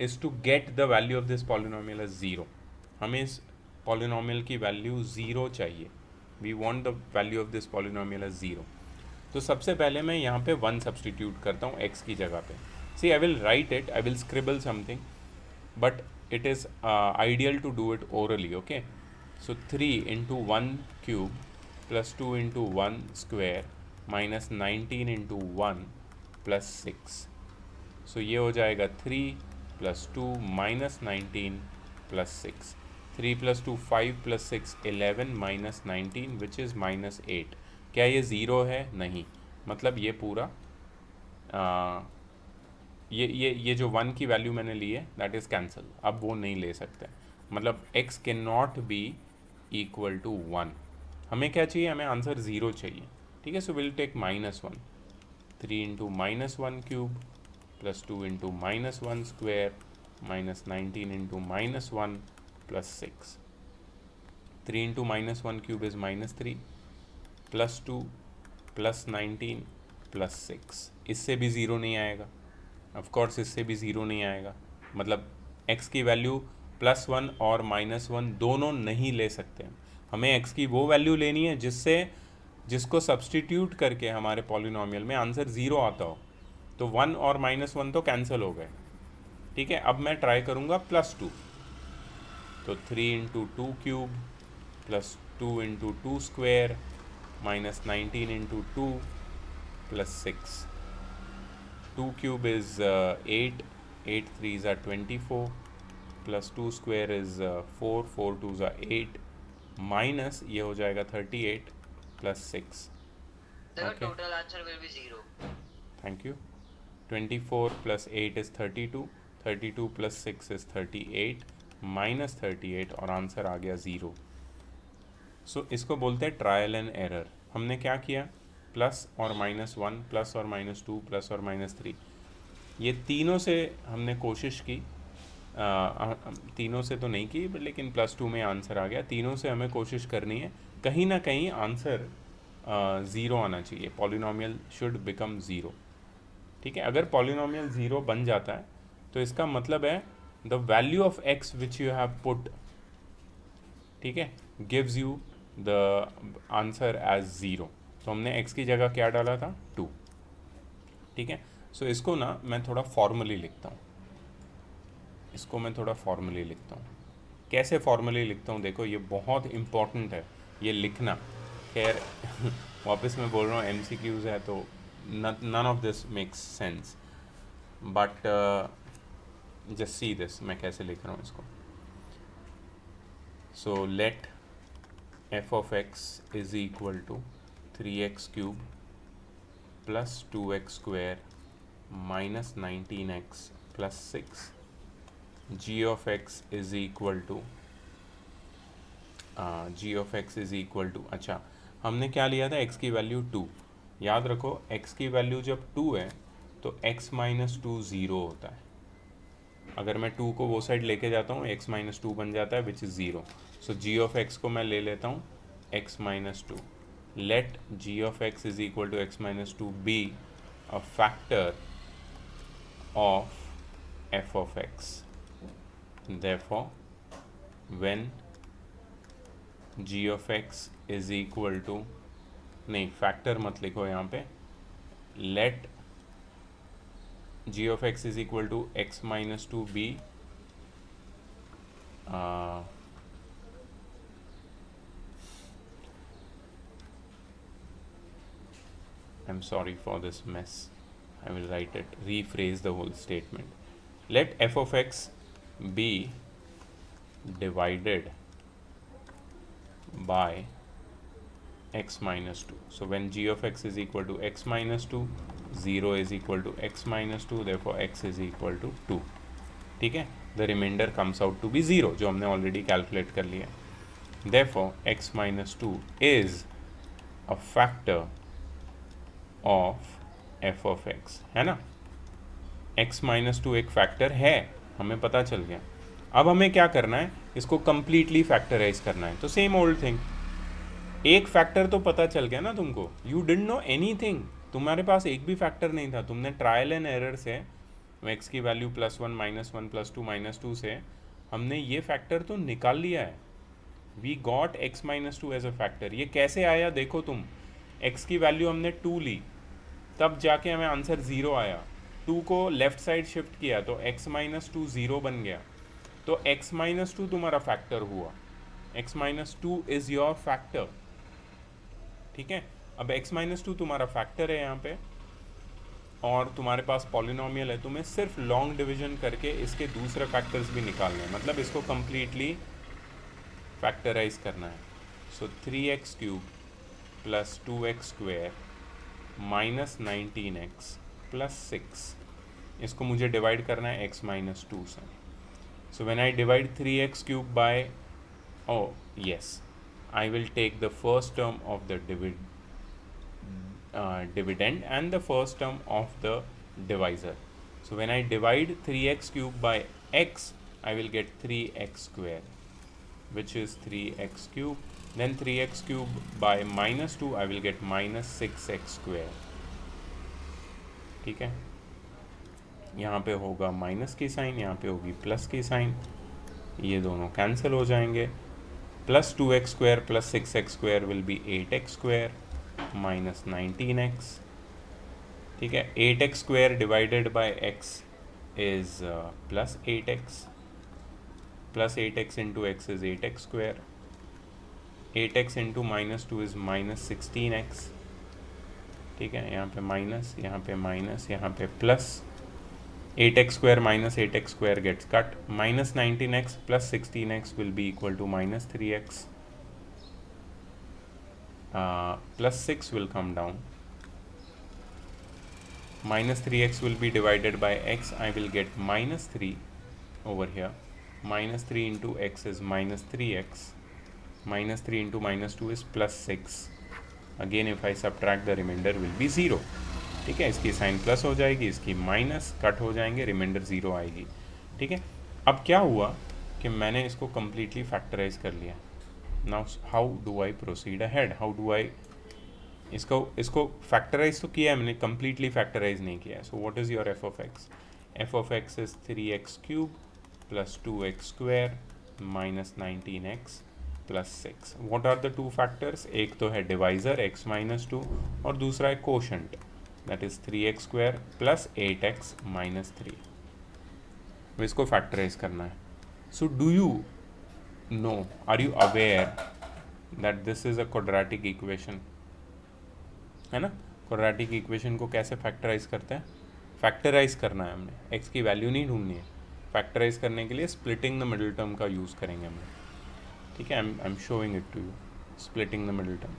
is to get the value of this polynomial as 0। हमें इस पॉलिनोमियल की वैल्यू 0 चाहिए। We want the value of this polynomial as 0। तो सबसे पहले मैं यहाँ पे 1 सब्सटीट्यूट करता हूँ x की जगह पे। See, I will write it, I will scribble something, but it is ideal to do it orally, okay? So 3 into 1 cube plus 2 into 1 square minus 19 into 1 plus 6. So ये हो जाएगा 3 plus 2 minus 19 plus 6. 3 plus 2 5 plus 6 11 minus 19 which is minus 8. क्या ये zero है? नहीं, मतलब ये पूरा ये जो 1 की वैल्यू मैंने ली है दैट इज़ कैंसल, अब वो नहीं ले सकते, मतलब x can not be equal to 1. हमें क्या चाहिए? हमें आंसर 0 चाहिए, ठीक है. So will take -1. 3 into -1 cube plus 2 into -1 square minus 19 into -1 plus 6. 3 into -1 cube is -3 plus 2 plus 19 plus 6. इससे भी ज़ीरो नहीं आएगा, ऑफ कोर्स इससे भी ज़ीरो नहीं आएगा, मतलब x की वैल्यू +1 और -1 दोनों नहीं ले सकते. हमें x की वो वैल्यू लेनी है जिसको सब्सटीट्यूट करके हमारे पॉलिनॉमियल में आंसर 0 आता हो. तो 1 और -1 तो कैंसिल हो गए, ठीक है. अब मैं ट्राई करूँगा +2. तो 3 into 2 cube plus 2 into 2 square minus 19 into 2 plus 6. 2 cube is 8, 8 3s are 24, plus 2 square is 4, 4 2s are 8, minus ये हो जाएगा 38 plus 6. The Okay. total answer will be 0. Thank you. 24 plus 8 is 32, 32 plus 6 is 38, minus 38 और answer आ गया 0. सो इसको बोलते हैं trial and error. हमने क्या किया? प्लस और -1, प्लस और -2, प्लस और -3, ये तीनों से हमने कोशिश की. तीनों से तो नहीं की, लेकिन +2 में आंसर आ गया. तीनों से हमें कोशिश करनी है कहीं ना कहीं आंसर 0 आना चाहिए. पॉलिनॉमियल शुड बिकम 0, ठीक है. अगर पॉलिनॉमियल 0 बन जाता है तो इसका मतलब है the value of x which you have put, ठीक है, gives you the answer as 0. तो हमने x की जगह क्या डाला था? 2, ठीक है. सो इसको ना मैं थोड़ा फॉर्मली लिखता हूँ, इसको मैं थोड़ा फॉर्मली लिखता हूँ. कैसे फॉर्मली लिखता हूँ? देखो ये बहुत इम्पॉर्टेंट है ये लिखना. खैर वापस मैं बोल रहा हूँ MCQs है तो none of this makes sense, but just see this मैं कैसे लिख रहा हूँ इसको. So let f of x is equal to 3x cube plus 2x square minus 19x plus 6. g of x is equal to अच्छा, हमने क्या लिया था? x की वैल्यू 2. याद रखो x की वैल्यू जब 2 है तो x माइनस 2 ज़ीरो होता है. अगर मैं 2 को वो साइड लेके जाता हूँ x माइनस 2 बन जाता है which is 0. So g of x को मैं ले लेता हूँ x minus 2. Let g of x is equal to x minus 2 be a factor of f of x. Therefore when g of x is equal to, नहीं factor मत लिखो यहाँ पे, late g of x is equal to x minus 2 be I'm sorry for this mess, I will write it, rephrase the whole statement. Let f of x be divided by x minus 2. So when g of x is equal to x minus 2, 0 is equal to x minus 2, therefore x is equal to 2. ठीक है, the remainder comes out to be 0 जो हमने already calculate कर लिया. Therefore x minus 2 is a factor of f of x, है ना. x minus 2 एक factor है, हमें पता चल गया. अब हमें क्या करना है? इसको completely फैक्टराइज करना है. तो सेम ओल्ड थिंग, एक फैक्टर तो पता चल गया ना तुमको. यू डिडंट नो एनीथिंग, तुम्हारे पास एक भी फैक्टर नहीं था. तुमने ट्रायल एंड एरर से x की वैल्यू +1 -1 +2 -2 से हमने ये फैक्टर तो निकाल लिया है. We got x minus 2 as a factor. ये कैसे आया? देखो तुम, x की वैल्यू हमने 2 ली, तब जाके हमें आंसर 0 आया. 2 को लेफ्ट साइड शिफ्ट किया तो x माइनस 2 ज़ीरो बन गया, तो x माइनस 2 तुम्हारा फैक्टर हुआ, x minus 2 is your factor. ठीक है, अब x माइनस 2 तुम्हारा फैक्टर है यहाँ पे, और तुम्हारे पास पॉलिनॉमियल है, तुम्हें सिर्फ लॉन्ग डिवीजन करके इसके दूसरे फैक्टर्स भी निकालने हैं, मतलब इसको कंप्लीटली फैक्टराइज करना है। सो 3x cube plus 2x square minus 19x plus 6, इसको मुझे डिवाइड करना है x माइनस 2 से। So when I divide 3x cube by, oh yes, I will take the first term of the dividend and the first term of the divisor. So when I divide 3x cube by x, I will get 3x square, which is 3x cube. Then 3x cube by minus 2, I will get minus 6x square. ठीक है, यहाँ पे होगा minus की sign, यहाँ पे होगी plus की साइन, ये दोनों कैंसिल हो जाएंगे। Plus 2x square plus 6x square will be 8x square minus 19x। ठीक है, 8x square divided by x is plus 8x, plus 8x into x is 8x square, 8x into minus 2 is minus 16x। ठीक है, यहाँ पे minus, यहाँ पे minus, यहाँ पे plus, 8x square minus 8x square gets cut, minus 19x plus 16x will be equal to minus 3x, plus 6 will come down, minus 3x will be divided by x, I will get minus 3 over here, minus 3 into x is minus 3x, minus 3 into minus 2 is plus 6, again if I subtract the remainder will be 0। ठीक है, इसकी sign plus हो जाएगी, इसकी minus, cut हो जाएंगे, reminder zero आएगी। ठीक है, अब क्या हुआ कि मैंने इसको कम्प्लीटली फैक्टराइज कर लिया। Now how do I proceed ahead, how do आई इसको फैक्टराइज तो किया है मैंने, कम्प्लीटली फैक्टराइज नहीं किया है। So what is your f of x? F of x is 3x cube plus 2x square minus 19x plus 6। What are the two factors? एक तो है डिवाइजर x माइनस 2 और दूसरा है quotient, that is 3x square plus 8x minus 3। तो इसको factorise करना है। So do you know, are you aware that this is a quadratic equation, है ना? क्वाड्रेटिक इक्वेशन को कैसे फैक्टराइज करते हैं? फैक्टराइज करना है हमने, x की वैल्यू नहीं ढूंढनी है। फैक्टराइज करने के लिए स्प्लिटिंग द मिडिल टर्म का यूज़ करेंगे हमने। ठीक है, I am showing it to you, splitting the middle term.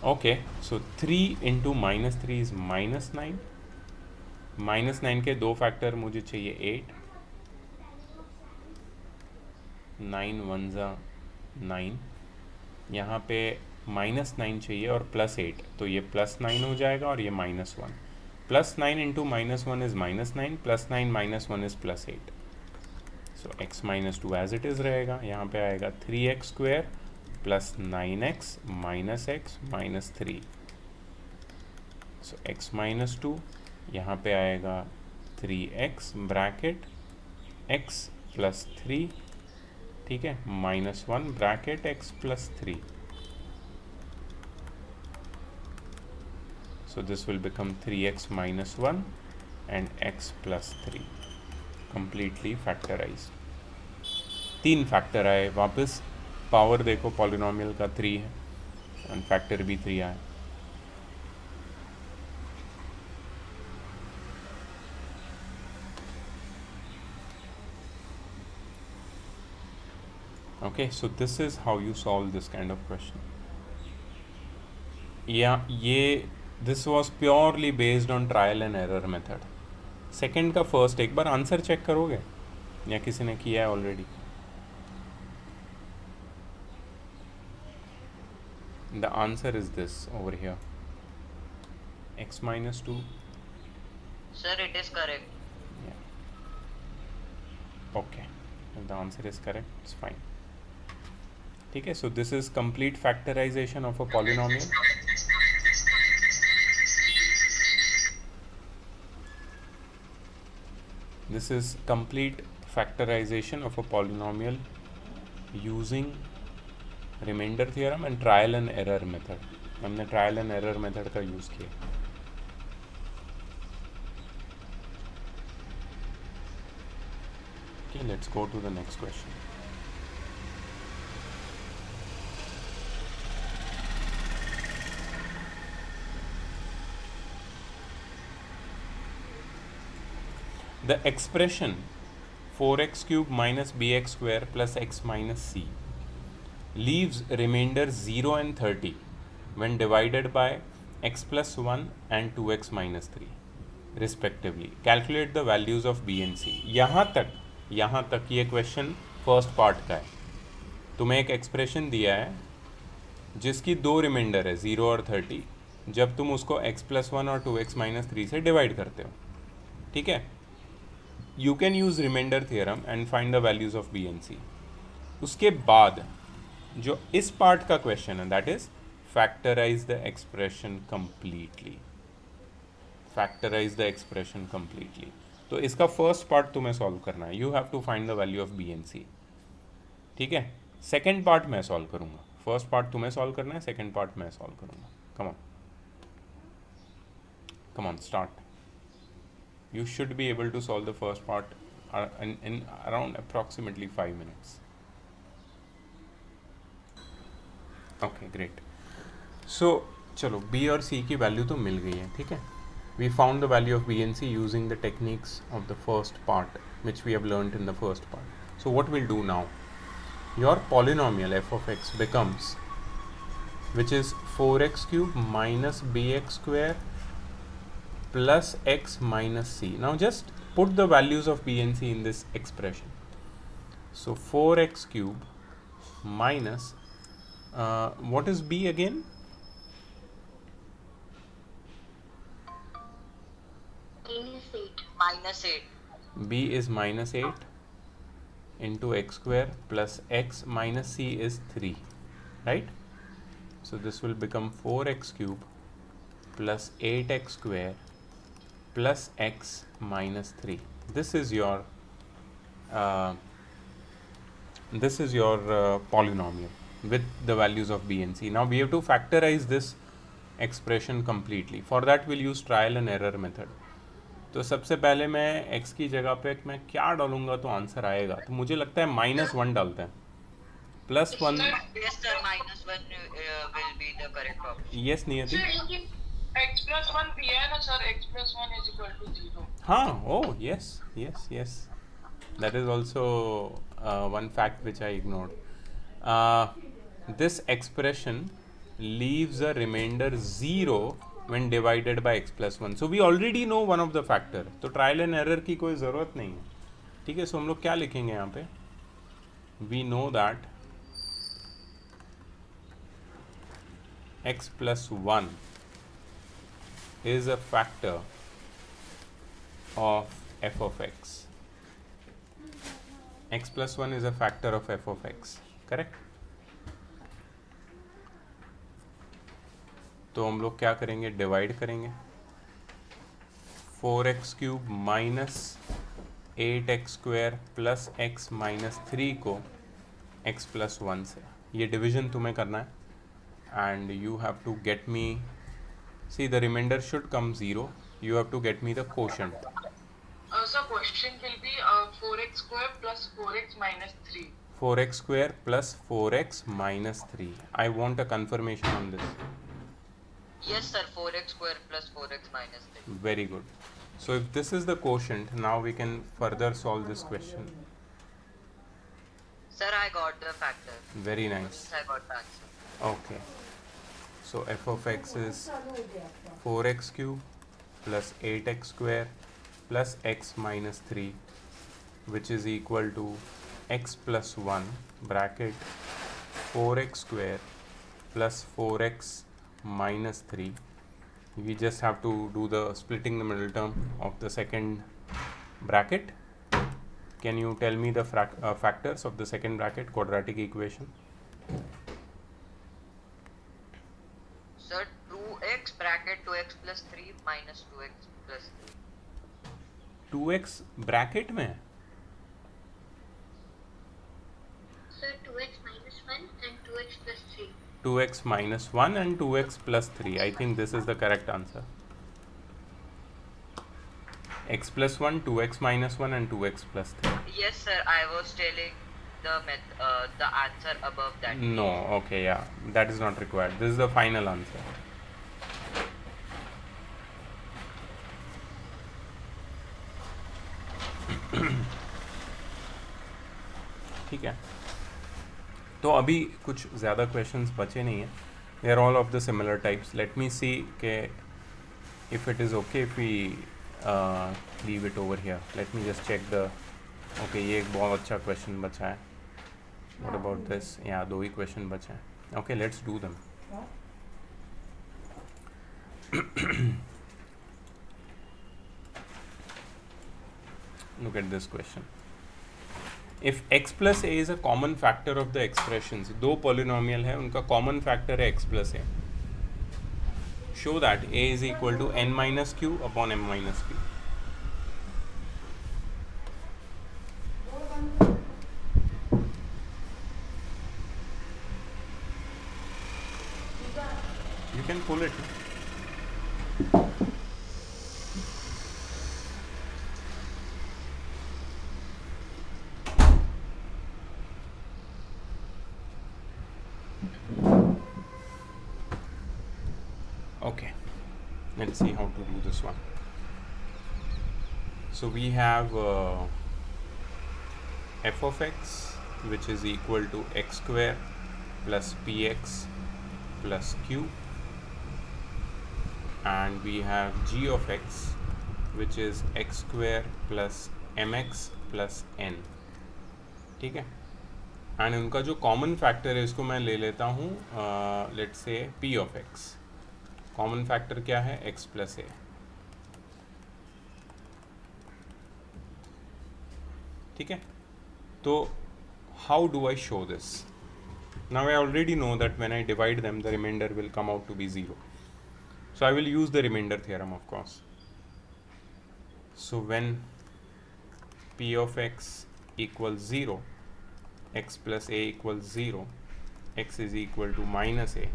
Okay, so 3 into minus 3 is minus 9, minus 9 के दो फैक्टर मुझे चाहिए 8, 9 वन ज़ा 9, यहाँ पे माइनस 9 चाहिए और प्लस 8, तो ये प्लस 9 हो जाएगा और ये minus 1। Plus 9 into minus 1 is minus 9, plus 9 minus 1 is plus 8। So x minus 2 as it is रहेगा, यहाँ पे आएगा 3x square plus 9x minus x minus 3। So x minus 2, यहाँ पे आएगा 3x ब्रैकेट x प्लस 3, ठीक है, minus 1 bracket x plus 3। So this will become 3x minus 1 and x plus 3, completely factorise. 3 factor आए वापस, पावर देखो polynomial का 3 है एंड फैक्टर भी 3 आया। Okay, so this is how you solve this kind of question. Yeah, this was purely based on trial and error method. Second का first एक बार answer check करोगे या किसी ने किया है already? The answer is this over here, x minus 2. Sir, it is correct. Yeah. Okay, if the answer is correct, it's fine. ठीक है, so this is complete factorization of a polynomial. This is complete factorization of a polynomial using remainder theorem and trial and error method. हमने trial and error method का use किया. Okay, let's go to the next question. The expression 4x cube minus bx square plus x minus c leaves remainder 0 and 30 when divided by x plus 1 and 2x minus 3 respectively. Calculate the values of b and c. यहाँ तक ये question first part का है. तुम्हें एक expression दिया है जिसकी दो रिमाइंडर है 0 और 30. जब तुम उसको x प्लस 1 और 2x माइनस 3 से डिवाइड करते हो, ठीक है, you can use remainder theorem and find the values of B and C. उसके बाद जो इस पार्ट का क्वेश्चन है that is factorise the expression completely. Factorise the expression completely. तो इसका फर्स्ट पार्ट तुम्हें सॉल्व करना है. You have to find the value of B and C. ठीक है, सेकेंड पार्ट मैं सॉल्व करूंगा. फर्स्ट पार्ट तुम्हें सॉल्व करना है, सेकेंड पार्ट मैं सॉल्व करूंगा. Come on start. You should be able to solve the first part in around approximately 5 minutes. Okay, great. So चलो B और C की वैल्यू तो मिल गई है. ठीक है, we found the value of B and C using the techniques of the first part which we have learnt in the first part. So what we'll do now, your polynomial f of x becomes, which is 4x cube minus bx square plus x minus c. Now just put the values of b and c in this expression. So 4x cube minus what is b again? Minus 8. B is minus 8 into x square plus x minus c is 3, right? So this will become 4x cube plus 8x square plus x minus 3. This is your polynomial with the values of b and c. Now we have to factorize this expression completely. For that we'll use trial and error method. तो सबसे पहले मैं x की जगह पे मैं क्या डालूंगा तो आंसर आएगा. तो मुझे लगता है -1 डालते हैं. +1. Yes, sir. -1 will be the correct option. Yes, नियति. Sir, लेकिन x plus 1 भी है ना sir. x plus 1 is equal to 0. हाँ, oh yes. That is also one fact which I ignored. This expression leaves a remainder 0 when divided by x plus 1. So we already know one of the factor. तो trial and error की कोई ज़रूरत नहीं है. ठीक है, सो हम लोग क्या लिखेंगे यहाँ पे? We know that x plus 1 is a factor of f of x. X plus 1 is a factor of f of x, correct? तो हम लोग क्या करेंगे, डिवाइड करेंगे. 4x cube minus 8x square plus x minus 3 को x plus 1 से, ये division तुम्हें करना है. And you have to get me, see the remainder should come 0. You have to get me the quotient. So question will be 4x square plus 4x minus 3. 4x square plus 4x minus 3. I want a confirmation on this. Yes, sir. 4x square plus 4x minus 3. Very good. So if this is the quotient, now we can further solve this question. Sir, I got the factor. Very nice. I got the answer. Okay. So f of x is 4x cube plus 8x square plus x minus 3, which is equal to x plus 1 bracket 4x square plus 4x minus 3. We just have to do the splitting the middle term of the second bracket. Can you tell me the factors of the second bracket quadratic equation? Sir, 2x bracket 2x plus 3 minus 2x plus 3. 2x bracket में. Sir, 2x minus 1 and 2x plus 2x minus 1 and 2x plus 3. I think this is the correct answer. X plus 1, 2x minus 1 and 2x plus 3. Yes, sir. I was telling the answer above that. No, okay, yeah, that is not required. This is the final answer. ठीक है, तो अभी कुछ ज़्यादा questions बचे नहीं हैं. They are all of the similar types. Let me see के if it is okay if we leave it over here. Let me just check the. Okay, ये एक बहुत अच्छा क्वेश्चन बचा है. What about this? या 2 ही क्वेश्चन बचे हैं. Okay, let's do them. Look at this question. If x plus a is a common factor of the expressions, दो polynomial है, उनका common factor है x plus a. Show that a is equal to n minus q upon m minus q. You can pull it. Okay, let's see how to do this one. So we have f of x, which is equal to x square plus px plus q, and we have g of x, which is x square plus mx plus n. ठीक है, and उनका जो common factor है इसको मैं ले लेता हूँ let's say p of x. Common factor क्या है? x plus a. ठीक है, तो how do I show this? Now I already know that when I divide them the remainder will come out to be 0. So I will use the remainder theorem, of course. So when p of x equals 0, x plus a equals 0, x is equal to minus a,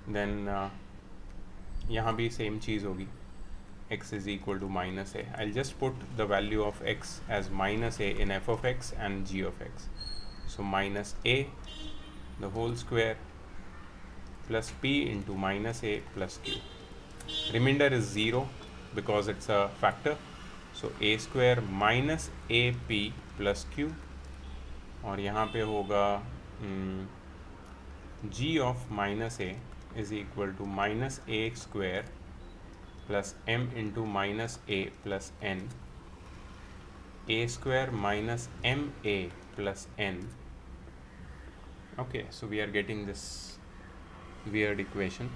then यहाँ भी same चीज़ होगी, x is equal to minus a. I'll just put the value of x as minus a in f of x and g of x. So minus a the whole square plus p into minus a plus q. Remainder is 0 because it's a factor. So a square minus ap plus q, और यहाँ पे होगा g of minus a is equal to minus a square plus m into minus a plus n, a square minus ma plus n. Okay, so we are getting this weird equation,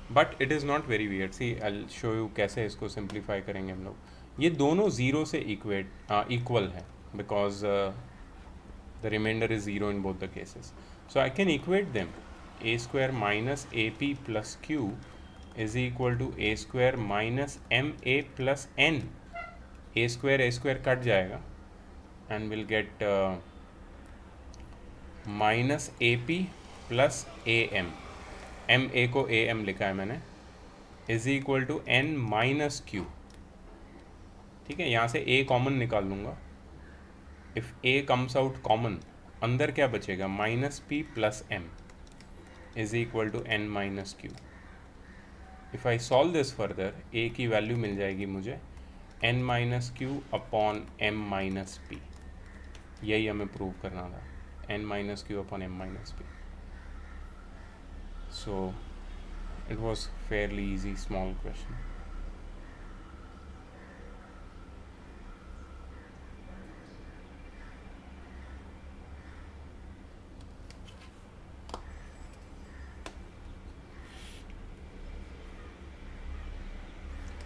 but it is not very weird. See, I'll show you कैसे इसको simplify करेंगे हम लोग. ये दोनों 0 से equal है because the remainder is 0 in both the cases. So I can equate them. A square minus ap plus q is equal to a square minus ma plus n. A square कट जाएगा and we'll get minus ap plus am. M A को A M लिखा है मैंने, is equal to N minus Q. ठीक है, यहाँ से ए कॉमन निकाल लूँगा. If A comes out common, अंदर क्या बचेगा? Minus P plus M is equal to N minus Q. If I solve this further, A की वैल्यू मिल जाएगी मुझे N minus Q upon M minus P. यही हमें प्रूव करना था, n minus Q upon M minus p. So it was fairly easy small question.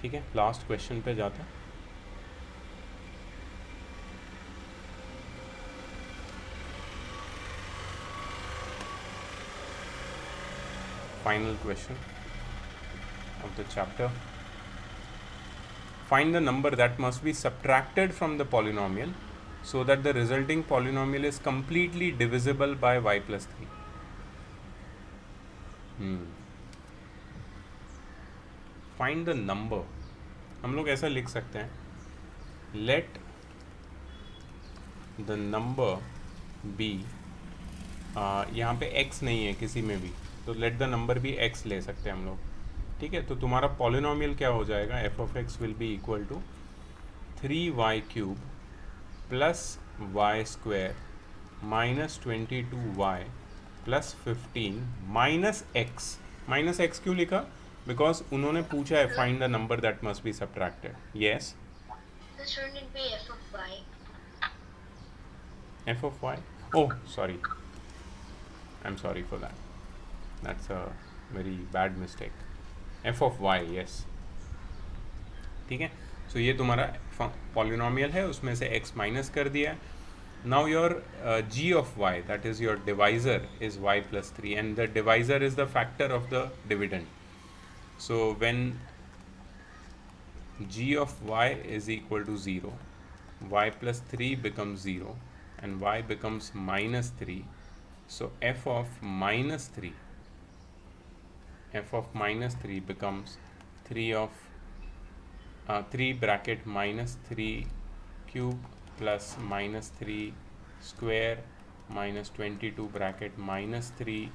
ठीक है, लास्ट क्वेश्चन पे जाते हैं. Final question of the chapter. Find the number that must be subtracted from the polynomial so that the resulting polynomial is completely divisible by y plus 3. Find the number. हम लोग ऐसा लिख सकते हैं, let the number be, यहाँ पे x नहीं है किसी में भी, तो let the number be x ले सकते हैं हम लोग. ठीक है, तो तुम्हारा पॉलिनोमियल क्या हो जाएगा, f of x will be equal to 3y cube plus y square minus 22y plus 15 minus x. Minus x क्यों लिखा? बिकॉज उन्होंने पूछा है find the number that must be subtracted. Yes, This shouldn't be f of y. f of y. Oh, sorry. I'm sorry for that. That's a very bad mistake. f of y, yes. ठीक है, so ये तुम्हारा polynomial है, उसमें से x minus कर दिया है. Now your g of y, that is your divisor, is y plus 3, and the divisor is the factor of the dividend. So when g of y is equal to 0, y plus 3 becomes 0 and y becomes minus 3. So f of minus 3 becomes 3 bracket minus 3 cube plus minus 3 square minus 22 bracket minus 3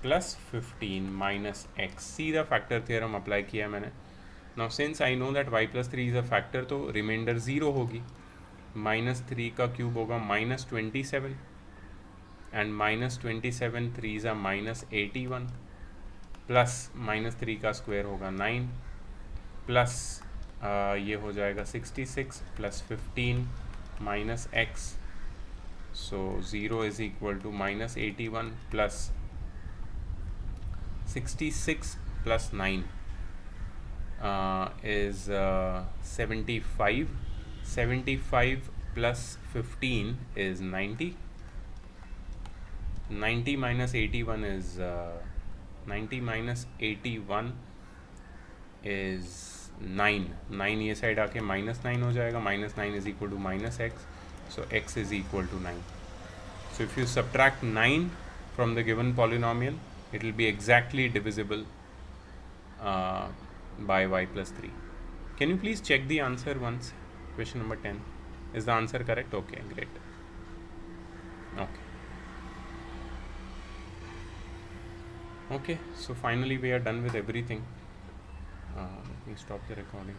plus 15 minus x. सीधा factor theorem apply किया मैंने. Now since I know that y plus 3 is a factor, तो reminder 0 होगी. Minus 3 का cube होगा minus 27 and minus 27 3 ज़ा minus 81 plus minus 3 का square होगा 9 प्लस ये हो जाएगा 66 plus 15 minus x. So 0 is equal to minus 81 plus 66 plus 9 is 75. 75 plus 15 is 90. 90 minus 81 is 90 minus 81 is 9. 9 ये साइड आके माइनस 9 हो जाएगा. Minus 9 is equal to minus x, so x is equal to 9. So if you subtract 9 from the given polynomial, it will be exactly divisible by y plus 3. Can you please check the answer once? Question number 10. Is the answer correct? Okay, great. Okay. Okay, so finally we are done with everything. Let me stop the recording.